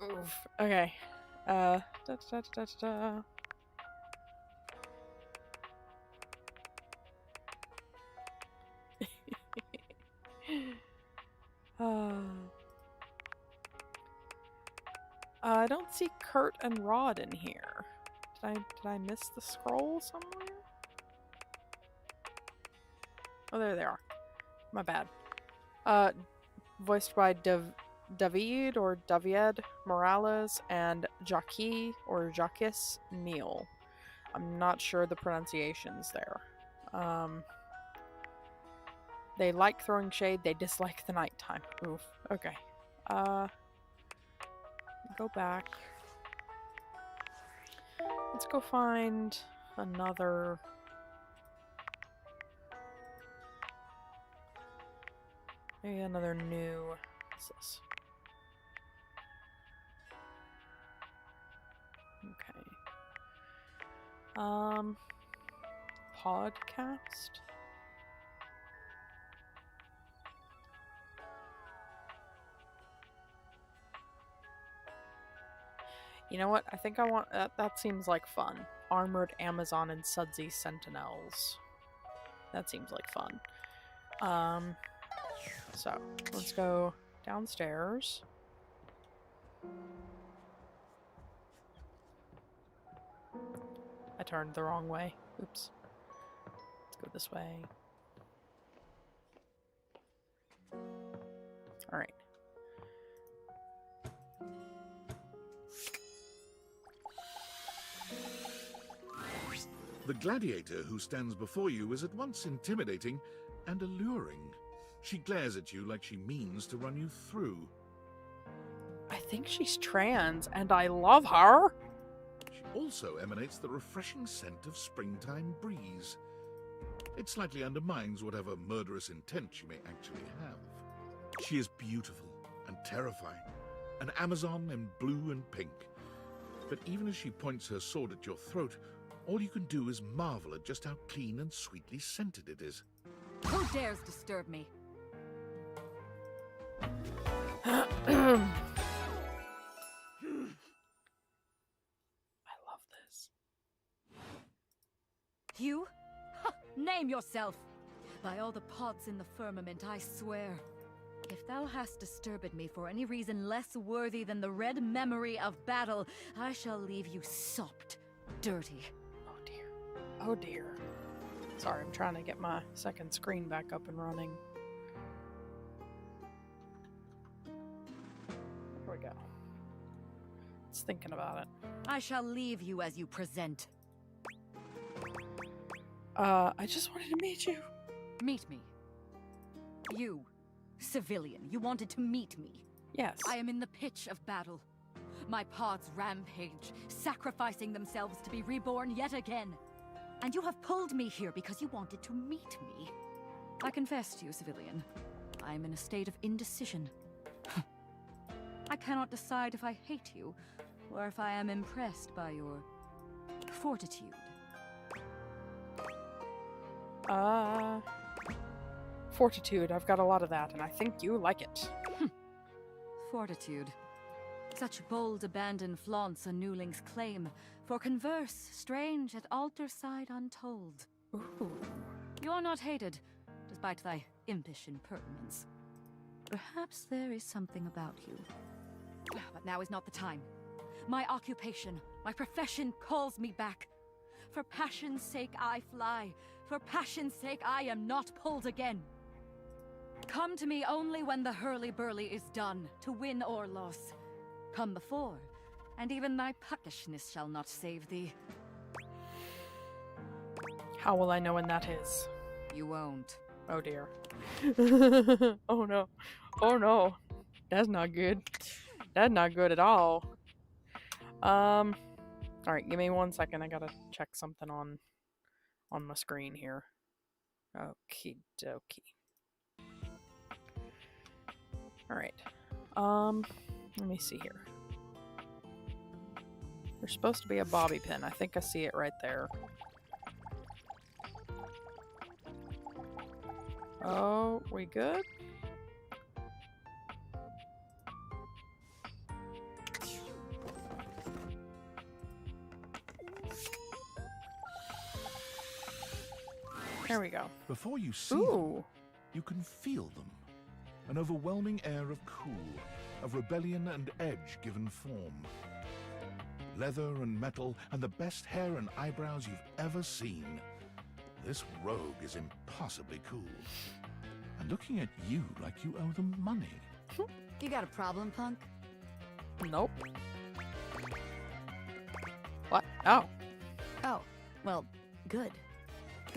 Oof. Okay. Da, da, da, da, da. I don't see Kurt and Rod in here. Did I miss the scroll somewhere? Oh, there they are. My bad. Voiced by David or David Morales and Jacques or Jacques Neal. I'm not sure the pronunciations there. They like throwing shade, they dislike the nighttime. Oof. Okay. Go back. Let's go find another... Maybe another new... What's this? Okay. Podcast? You know what? I think I want... that seems like fun. Armored Amazon and Sudsy Sentinels. That seems like fun. So, let's go downstairs. I turned the wrong way. Oops. Let's go this way. Alright. The gladiator who stands before you is at once intimidating and alluring. She glares at you like she means to run you through. I think she's trans, and I love her! She also emanates the refreshing scent of springtime breeze. It slightly undermines whatever murderous intent she may actually have. She is beautiful and terrifying, an Amazon in blue and pink. But even as she points her sword at your throat, all you can do is marvel at just how clean and sweetly scented it is. Who dares disturb me? I love this. You? Ha! Name yourself! By all the pods in the firmament, I swear. If thou hast disturbed me for any reason less worthy than the red memory of battle, I shall leave you sopped, dirty. Oh dear. Oh dear. Sorry, I'm trying to get my second screen back up and running. Here we go. Just thinking about it. I shall leave you as you present. I just wanted to meet you. Meet me. You, civilian, you wanted to meet me. Yes. I am in the pitch of battle. My pods rampage, sacrificing themselves to be reborn yet again. And you have pulled me here because you wanted to meet me. I confess to you, civilian, I am in a state of indecision. I cannot decide if I hate you, or if I am impressed by your fortitude. Fortitude, I've got a lot of that, and I think you like it. Fortitude. Such bold abandon flaunts a newling's claim, for converse, strange at altar side untold. Ooh. You are not hated, despite thy impish impertinence. Perhaps there is something about you. But now is not the time. My occupation, my profession calls me back. For passion's sake I fly. For passion's sake I am not pulled again. Come to me only when the hurly-burly is done, to win or loss. Come before, and even thy puckishness shall not save thee. How will I know when that is? You won't. Oh dear. Oh no. Oh no. That's not good. That's not good at all. Alright, give me 1 second. I gotta check something on my screen here. Okie dokie. Alright. Let me see here. There's supposed to be a bobby pin. I think I see it right there. Oh, we good? There we go. Before you see Ooh. them, you can feel them. An overwhelming air of cool, of rebellion and edge given form. Leather and metal, and the best hair and eyebrows you've ever seen. This rogue is impossibly cool. And looking at you like you owe them money. You got a problem, punk? Nope. What? Oh. Oh, well, good.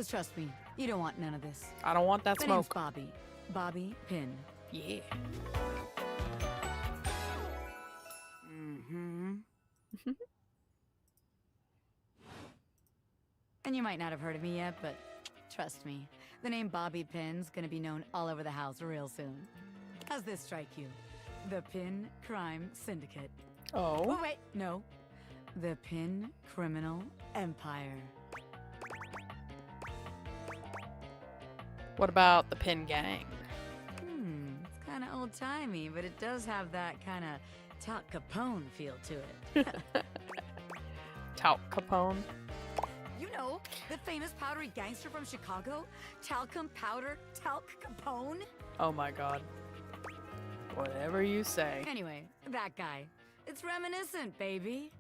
Because trust me, you don't want none of this. I don't want that My name's smoke. Bobby. Bobby Pin. Yeah. Mm-hmm. And you might not have heard of me yet, but trust me, the name Bobby Pin's gonna be known all over the house real soon. How's this strike you? The Pin Crime Syndicate. Oh. Oh, wait, no. The Pin Criminal Empire. What about the Pin Gang? It's kind of old-timey, but it does have that kind of Tal Capone feel to it. Talc Capone. You know, the famous powdery gangster from Chicago? Talcum Powder, Talc Capone? Oh my god. Whatever you say. Anyway, that guy. It's reminiscent, baby.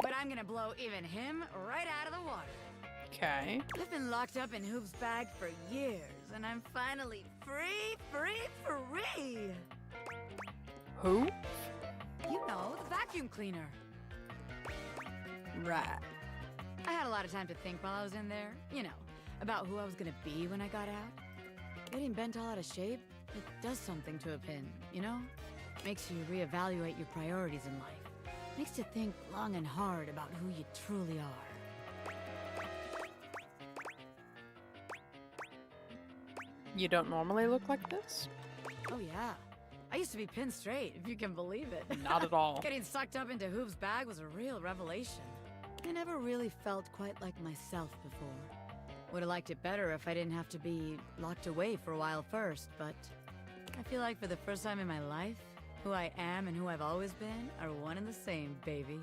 But I'm gonna blow even him right out of the water. Okay. I've been locked up in Hoop's bag for years, and I'm finally free. Who? You know, the vacuum cleaner. Right. I had a lot of time to think while I was in there, you know, about who I was gonna be when I got out. Getting bent all out of shape, it does something to a pin, you know? Makes you reevaluate your priorities in life. Makes you think long and hard about who you truly are. You don't normally look like this? Oh yeah. I used to be pinned straight, if you can believe it. Not at all. Getting sucked up into Hoop's bag was a real revelation. I never really felt quite like myself before. Would have liked it better if I didn't have to be locked away for a while first, but I feel like for the first time in my life, who I am and who I've always been are one and the same, baby.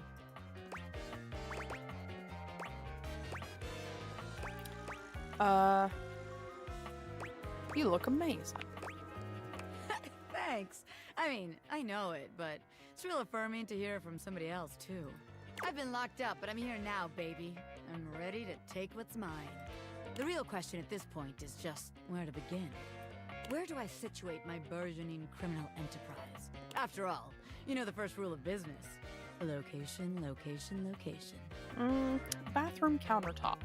You look amazing. Thanks. I mean, I know it, but it's real affirming to hear it from somebody else, too. I've been locked up, but I'm here now, baby. I'm ready to take what's mine. The real question at this point is just where to begin. Where do I situate my burgeoning criminal enterprise? After all, you know the first rule of business. Location, location, location. Bathroom countertop.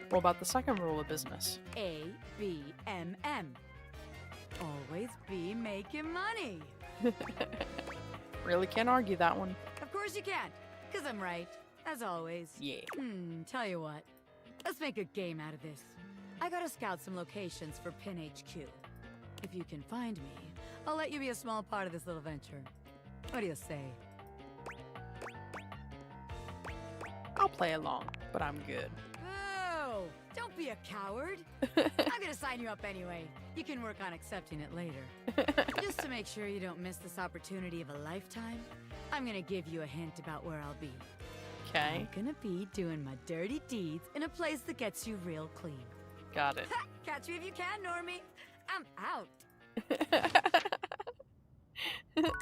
What about the second rule of business? A, B, M, M. Always be making money. Really can't argue that one. Of course you can't, because I'm right, as always. Yeah. Tell you what. Let's make a game out of this. I gotta scout some locations for Pin HQ. If you can find me, I'll let you be a small part of this little venture. What do you say? I'll play along, but I'm good. Boo! Don't be a coward. I'm gonna sign you up anyway. You can work on accepting it later. Just to make sure you don't miss this opportunity of a lifetime, I'm gonna give you a hint about where I'll be. Okay. I'm gonna be doing my dirty deeds in a place that gets you real clean. Got it. Catch me if you can, Normie. I'm out.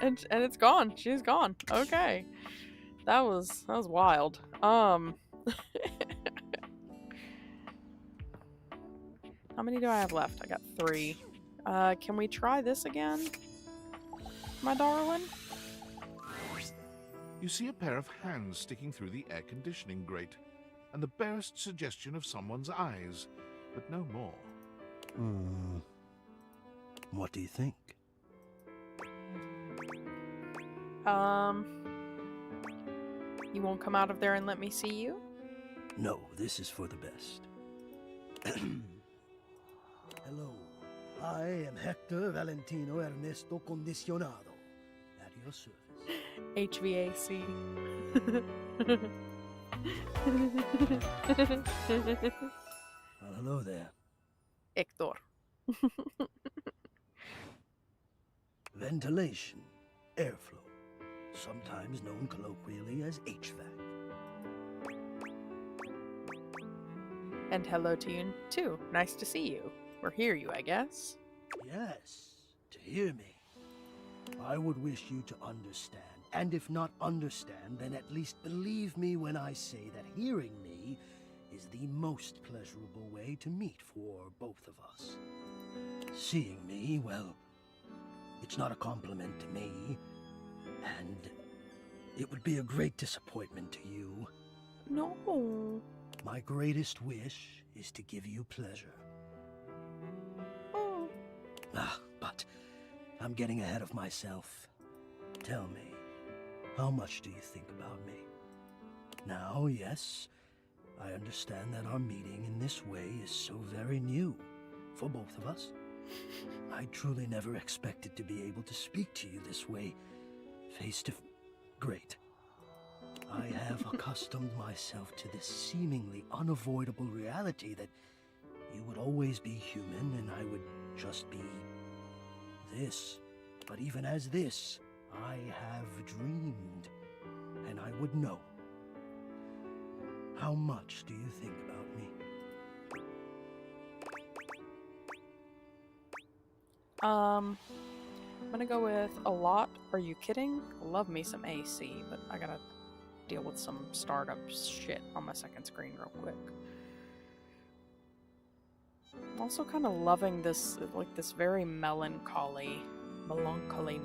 and it's gone. She's gone. Okay. That was wild. How many do I have left? I got 3. Can we try this again, my darling? You see a pair of hands sticking through the air conditioning grate, and the barest suggestion of someone's eyes, but no more. What do you think? You won't come out of there and let me see you? No, this is for the best. Hello, I am Hector Valentino Ernesto Condicionado, at your service. HVAC. Well, hello there. Hector. Ventilation, airflow, sometimes known colloquially as HVAC. And hello to you too. Nice to see you. Or hear you, I guess. Yes, to hear me. I would wish you to understand, and if not understand, then at least believe me when I say that hearing me is the most pleasurable way to meet for both of us. Seeing me, well, it's not a compliment to me, and it would be a great disappointment to you. No. My greatest wish is to give you pleasure. But I'm getting ahead of myself. Tell me, how much do you think about me? Now, yes, I understand that our meeting in this way is so very new for both of us. I truly never expected to be able to speak to you this way, face to Great. I have accustomed myself to this seemingly unavoidable reality that you would always be human and I would just be this. But even as this, I have dreamed, and I would know. How much do you think about me? I'm gonna go with a lot. Are you kidding? Love me some AC, but I gotta deal with some startup shit on my second screen real quick. I'm also kind of loving this, like, this very melancholy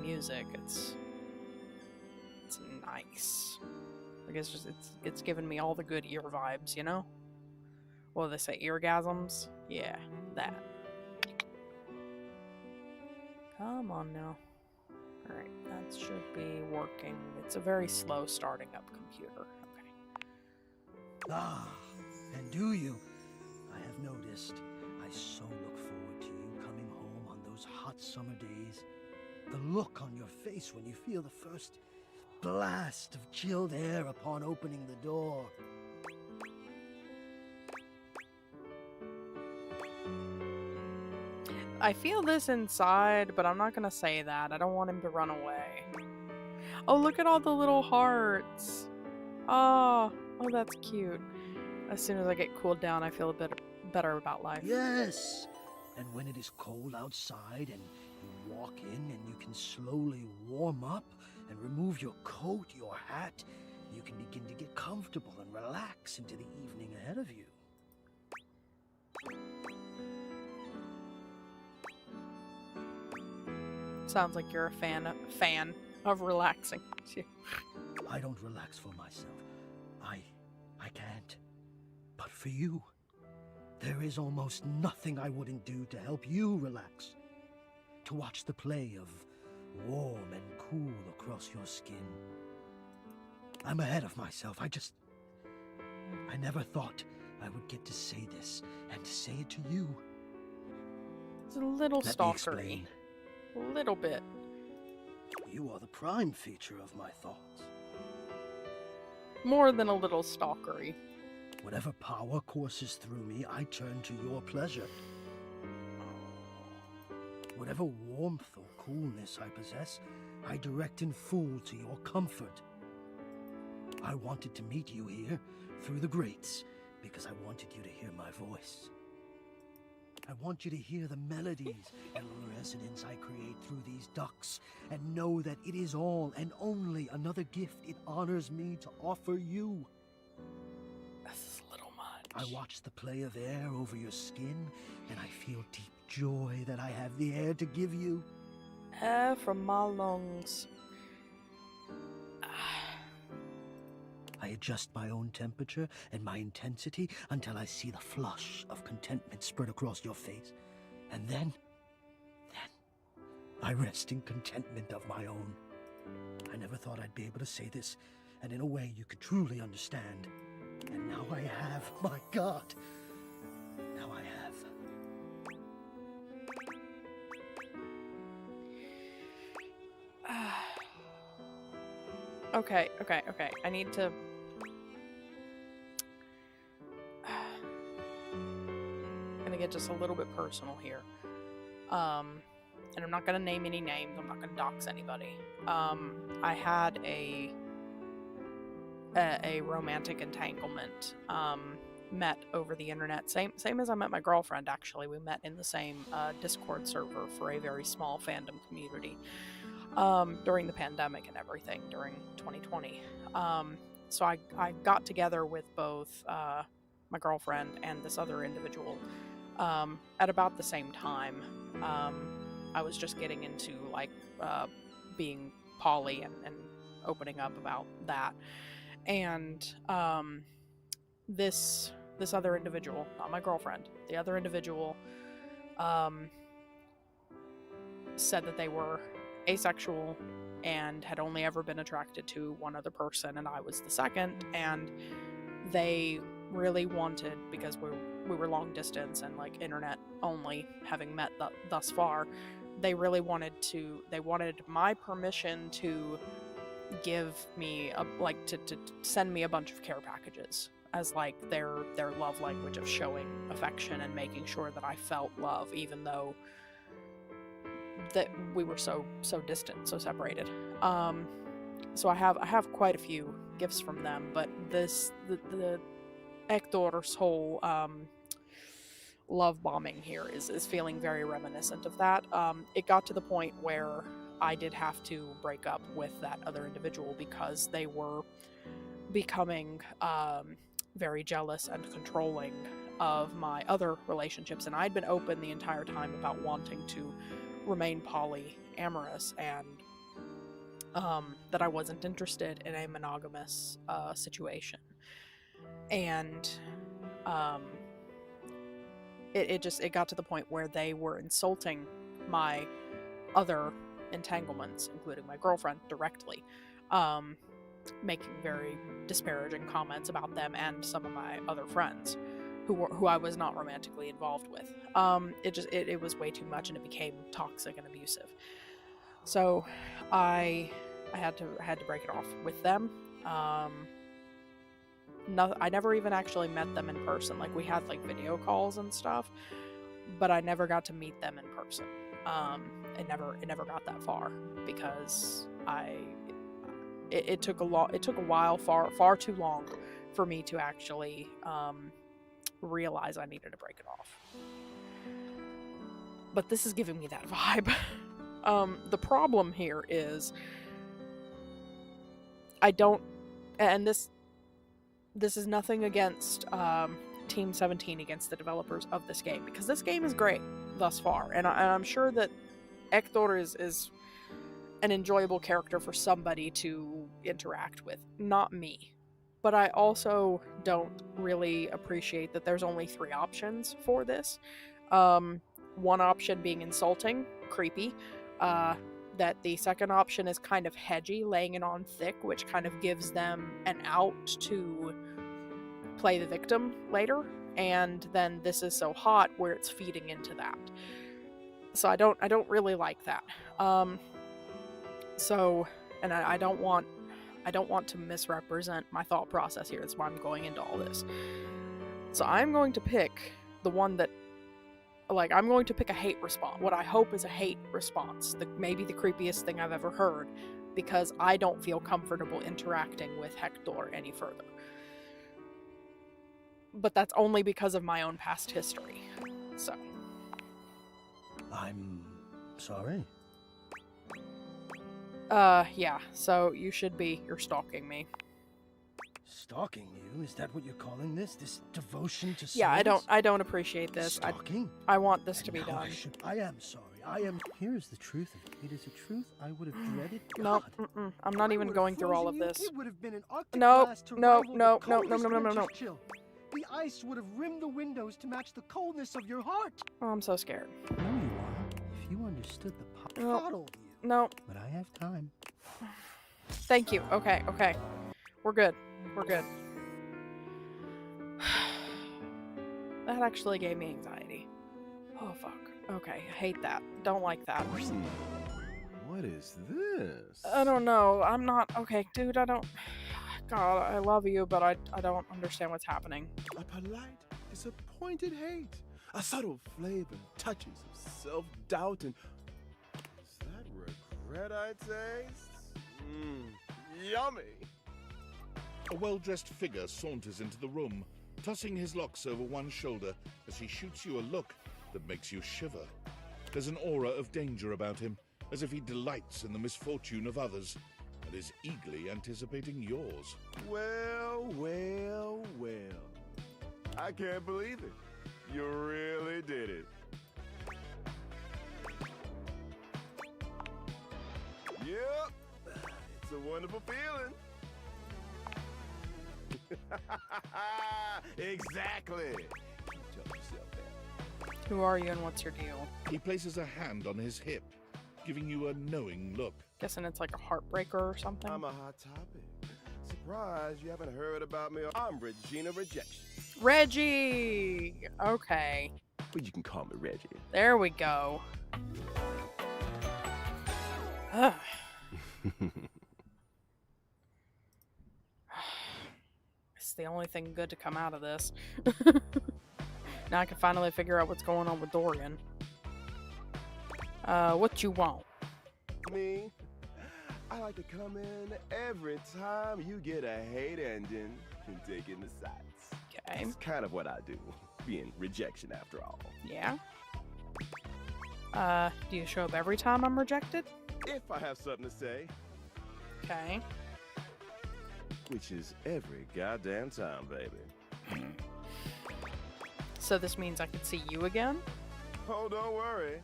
music. It's nice. Like, it's giving me all the good ear vibes, you know? What do they say, eargasms? Yeah, that. Come on now. Alright, that should be working. It's a very slow starting up computer. Okay. Ah, and do you? I have noticed. I so look forward to you coming home on those hot summer days. The look on your face when you feel the first blast of chilled air upon opening the door. I feel this inside, but I'm not gonna say that. I don't want him to run away. Oh, look at all the little hearts. Oh, that's cute. As soon as I get cooled down, I feel a bit better about life. Yes! And when it is cold outside and you walk in and you can slowly warm up and remove your coat, your hat, you can begin to get comfortable and relax into the evening ahead of you. Sounds like you're a fan of relaxing. I don't relax for myself. I can't. But for you, there is almost nothing I wouldn't do to help you relax. To watch the play of warm and cool across your skin. I'm ahead of myself. I never thought I would get to say this and to say it to you. It's a little Let me stalkery. explain. A little bit. You are the prime feature of my thoughts. More than a little stalkery. Whatever power courses through me, I turn to your pleasure. Whatever warmth or coolness I possess, I direct in full to your comfort. I wanted to meet you here through the grates because I wanted you to hear my voice. I want you to hear the melodies and resonance I create through these ducts and know that it is all and only another gift it honors me to offer you. This is a little much. I watch the play of air over your skin and I feel deep joy that I have the air to give you. Air from my lungs. I adjust my own temperature and my intensity until I see the flush of contentment spread across your face. And then I rest in contentment of my own. I never thought I'd be able to say this, and in a way you could truly understand. And now I have, my God. Now I have. Okay. I need to... I'm gonna get just a little bit personal here. And I'm not gonna name any names. I'm not gonna dox anybody. I had a romantic entanglement. Met over the internet. Same as I met my girlfriend, actually. We met in the same Discord server for a very small fandom community. During the pandemic and everything, during 2020. So I got together with both my girlfriend and this other individual at about the same time. I was just getting into, like, being poly and opening up about that. And this this other individual, not my girlfriend, the other individual, said that they were asexual and had only ever been attracted to one other person, and I was the second, and they really wanted, because we were long distance and like internet only, having met thus far, they really wanted my permission to give me to send me a bunch of care packages as like their love language of showing affection and making sure that I felt love, even though that we were so distant, so separated. So I have quite a few gifts from them, but the Hector's whole love bombing here is feeling very reminiscent of that. It got to the point where I did have to break up with that other individual because they were becoming very jealous and controlling of my other relationships, and I'd been open the entire time about wanting to remain polyamorous, and that I wasn't interested in a monogamous situation. And it got to the point where they were insulting my other entanglements, including my girlfriend, directly, making very disparaging comments about them and some of my other friends who I was not romantically involved with. It was way too much, and it became toxic and abusive. So I had to break it off with them. I never even actually met them in person. Like, we had like video calls and stuff, but I never got to meet them in person. It never got that far because it took a while, far too long, for me to actually realize I needed to break it off. But this is giving me that vibe. The problem here is I don't, and this is nothing against Team 17, against the developers of this game, because this game is great thus far, and I'm sure that Hector is an enjoyable character for somebody to interact with, not me. But I also don't really appreciate that there's only 3 options for this. One option being insulting, creepy, that the second option is kind of hedgy, laying it on thick, which kind of gives them an out to play the victim later, and then this is so hot where it's feeding into that. So I don't really like that. And I don't want to misrepresent my thought process here. That's why I'm going into all this. So I'm going to pick the one that, like, I'm going to pick a hate response. What I hope is a hate response. Maybe the creepiest thing I've ever heard, because I don't feel comfortable interacting with Hector any further. But that's only because of my own past history. So. I'm sorry. Yeah, so you're stalking me. Stalking you? Is that what you're calling this? This devotion to Yeah, souls? I don't appreciate this. Stalking? I want this to be done. I am sorry. Here's the truth of it. It is a truth I would have dreaded. No, I'm not even going through all of this. It would have been an Arctic No. blast to rival the coldest No. winter's chill. The ice would have rimmed the windows to match the coldness of your heart. Oh, I'm so scared. No, you aren't. If you understood the coddle you. No. But I have time. Thank you. Okay. We're good. That actually gave me anxiety. Oh, fuck. Okay, I hate that. Don't like that. What is this? I don't know. I'm not... Okay, dude, I don't... God, I love you, but I don't understand what's happening. A polite, disappointed hate. A subtle flavor and touches of self-doubt and... Is that regret I taste? Yummy. A well-dressed figure saunters into the room, tossing his locks over one shoulder as he shoots you a look that makes you shiver. There's an aura of danger about him, as if he delights in the misfortune of others, and is eagerly anticipating yours. Well. I can't believe it. You really did it. Yep. It's a wonderful feeling. Exactly. Tell yourself that. Who are you and what's your deal? He places a hand on his hip, giving you a knowing look. Guessing it's like a heartbreaker or something. I'm a hot topic. Surprised you haven't heard about me. I'm Regina Rejection. Reggie! Okay. But you can call me Reggie. There we go. Ugh. It's the only thing good to come out of this. Now I can finally figure out what's going on with Dorian. What you want? Me? I like to come in every time you get a hate engine and take in the sights. Okay. It's kind of what I do, being rejection after all. Yeah? Do you show up every time I'm rejected? If I have something to say. Okay. Which is every goddamn time, baby. So this means I can see you again? Oh, don't worry.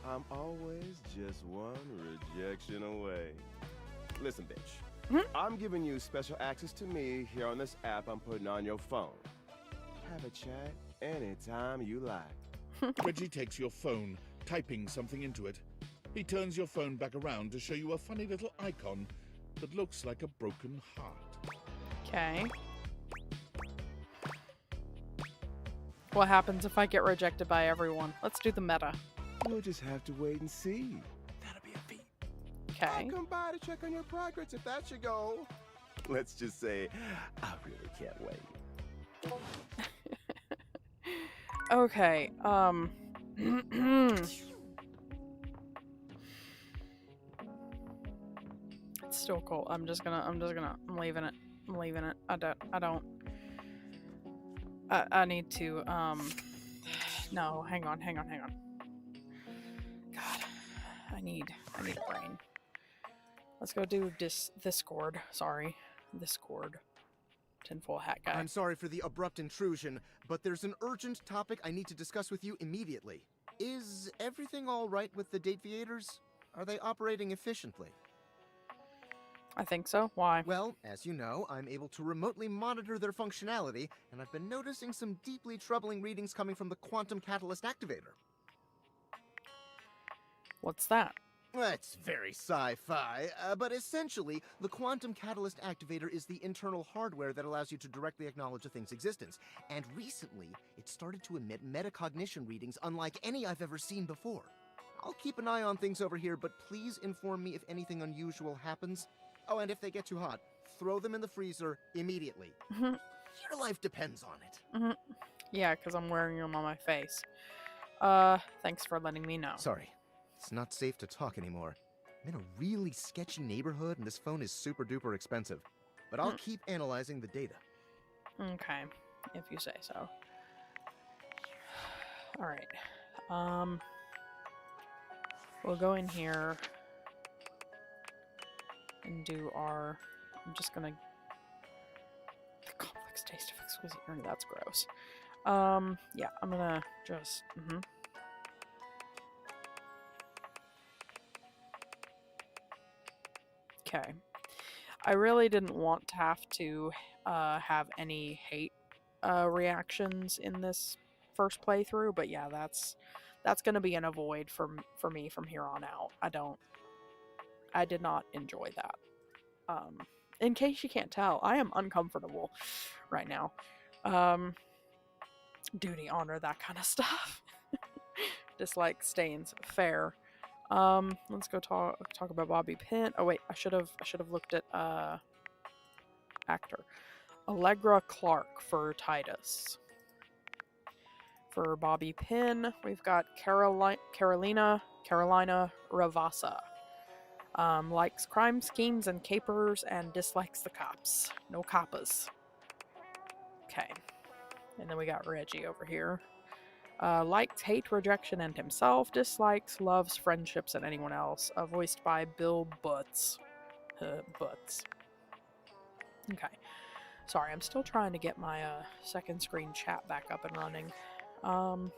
I'm always just one rejection away. Listen, bitch. I'm giving you special access to me here on this app I'm putting on your phone. Have a chat anytime you like. Reggie takes your phone, typing something into it. He turns your phone back around to show you a funny little icon that looks like a broken heart. Okay. What happens if I get rejected by everyone? Let's do the meta. We'll just have to wait and see. That'll be a feat. Okay. I'll come by to check on your progress if that's your goal. Let's just say, I really can't wait. Okay, it's still cool. I'm leaving it. I'm leaving it. I need to, no, hang on. God, I need a brain. Let's go do Discord. Sorry. Discord. Tinfoil hat guy. I'm sorry for the abrupt intrusion, but there's an urgent topic I need to discuss with you immediately. Is everything all right with the Dateviators? Are they operating efficiently? I think so. Why? Well, as you know, I'm able to remotely monitor their functionality, and I've been noticing some deeply troubling readings coming from the Quantum Catalyst Activator. What's that? That's very sci-fi, but essentially, the Quantum Catalyst Activator is the internal hardware that allows you to directly acknowledge a thing's existence. And recently, it started to emit metacognition readings unlike any I've ever seen before. I'll keep an eye on things over here, but please inform me if anything unusual happens. Oh, and if they get too hot, throw them in the freezer immediately. Your life depends on it. Yeah, because I'm wearing them on my face. Thanks for letting me know. Sorry. It's not safe to talk anymore. I'm in a really sketchy neighborhood, and this phone is super duper expensive. But I'll keep analyzing the data. Okay, if you say so. Alright. We'll go in here and do our... I'm just gonna... The complex taste of exquisite yearning, that's gross. Yeah, I'm gonna just... Okay. I really didn't want to have to have any hate reactions in this first playthrough, but yeah, that's gonna be an avoid for me from here on out. I did not enjoy that. In case you can't tell, I am uncomfortable right now. Duty, honor, that kind of stuff. Just like stains fair. Let's go talk about Bobby Pin. Oh wait, I should have looked at actor. Allegra Clark for Titus. For Bobby Pin, we've got Carolina Ravassa. Likes crime schemes and capers and dislikes the cops. No coppas. Okay. And then we got Reggie over here. Likes hate, rejection, and himself. Dislikes, loves, friendships, and anyone else. Voiced by Bill Butts. Butts. Okay. Sorry, I'm still trying to get my second screen chat back up and running. Let me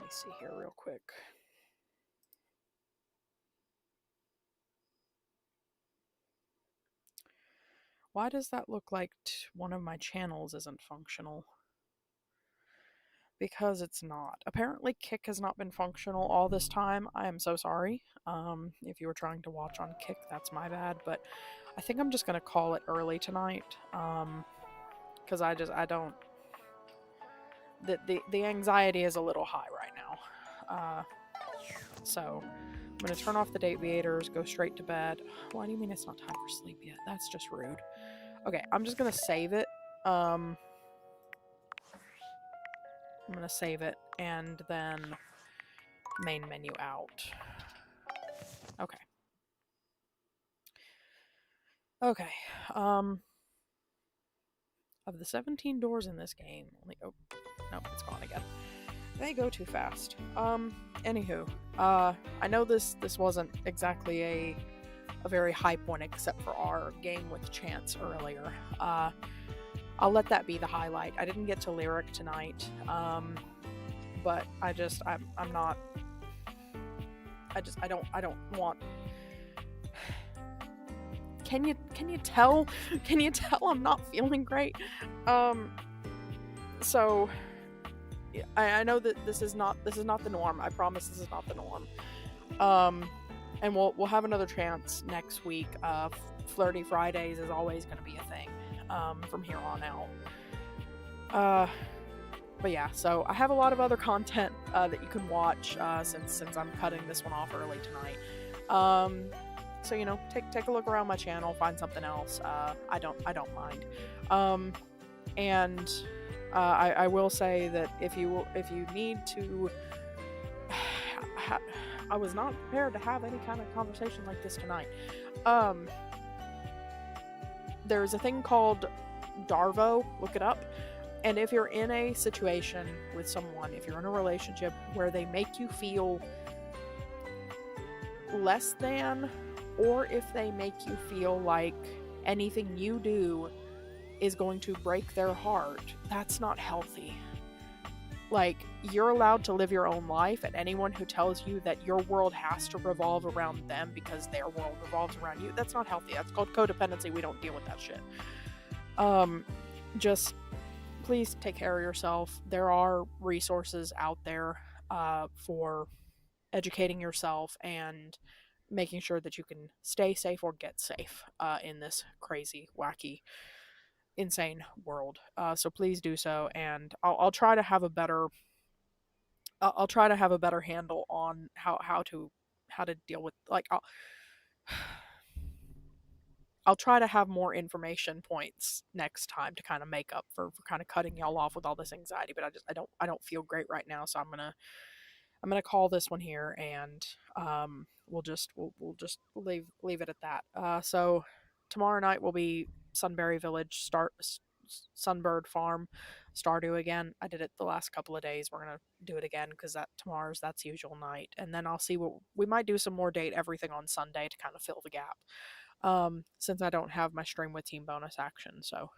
see here real quick. Why does that look like one of my channels isn't functional? Because it's not. Apparently Kick has not been functional all this time. I am so sorry. If you were trying to watch on Kick, that's my bad, but I think I'm just gonna call it early tonight. Because I don't... The anxiety is a little high right now. So I'm gonna turn off the Dateviators, go straight to bed. Why do you mean it's not time for sleep yet? That's just rude. Okay, I'm just gonna save it. I'm gonna save it, and then main menu out. Okay. Okay. Of the 17 doors in this game, only... Oh, no, it's gone again. They go too fast. Anywho, I know this wasn't exactly a very hype one, except for our game with Chance earlier. I'll let that be the highlight. I didn't get to Lyric tonight, but I'm not... I don't want... Can you tell? Can you tell I'm not feeling great? So I know that this is not the norm. I promise this is not the norm. And we'll have another chance next week. Flirty Fridays is always going to be a thing from here on out. But yeah, so I have a lot of other content that you can watch since I'm cutting this one off early tonight. So, you know, take a look around my channel, find something else. I don't mind. And I will say that if you need to, I was not prepared to have any kind of conversation like this tonight. There's a thing called Darvo. Look it up. And if you're in a situation with someone, if you're in a relationship where they make you feel less than, or if they make you feel like anything you do is going to break their heart, that's not healthy. Like, you're allowed to live your own life, and anyone who tells you that your world has to revolve around them because their world revolves around you, that's not healthy. That's called codependency. We don't deal with that shit. Just please take care of yourself. There are resources out there for educating yourself and making sure that you can stay safe or get safe in this crazy, wacky, insane world. So please do so, and I'll try to have a better handle on how to deal with, like, I'll try to have more information points next time to kind of make up for kind of cutting y'all off with all this anxiety. But I don't feel great right now, so I'm gonna call this one here, and we'll just leave it at that. So tomorrow night will be Sunbury Village, Sunbird Farm, Stardew again. I did it the last couple of days. We're gonna do it again because that's usual night, and then I'll see what we might do. Some more date everything on Sunday to kind of fill the gap. Since I don't have my stream with team bonus action, so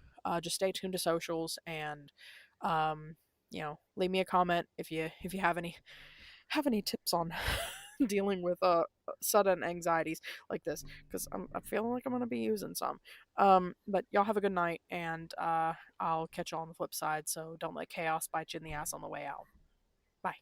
just stay tuned to socials, and you know, leave me a comment if you have any tips on dealing with sudden anxieties like this, because I'm feeling like I'm gonna be using some. But y'all have a good night, and I'll catch y'all on the flip side. So don't let chaos bite you in the ass on the way out. Bye.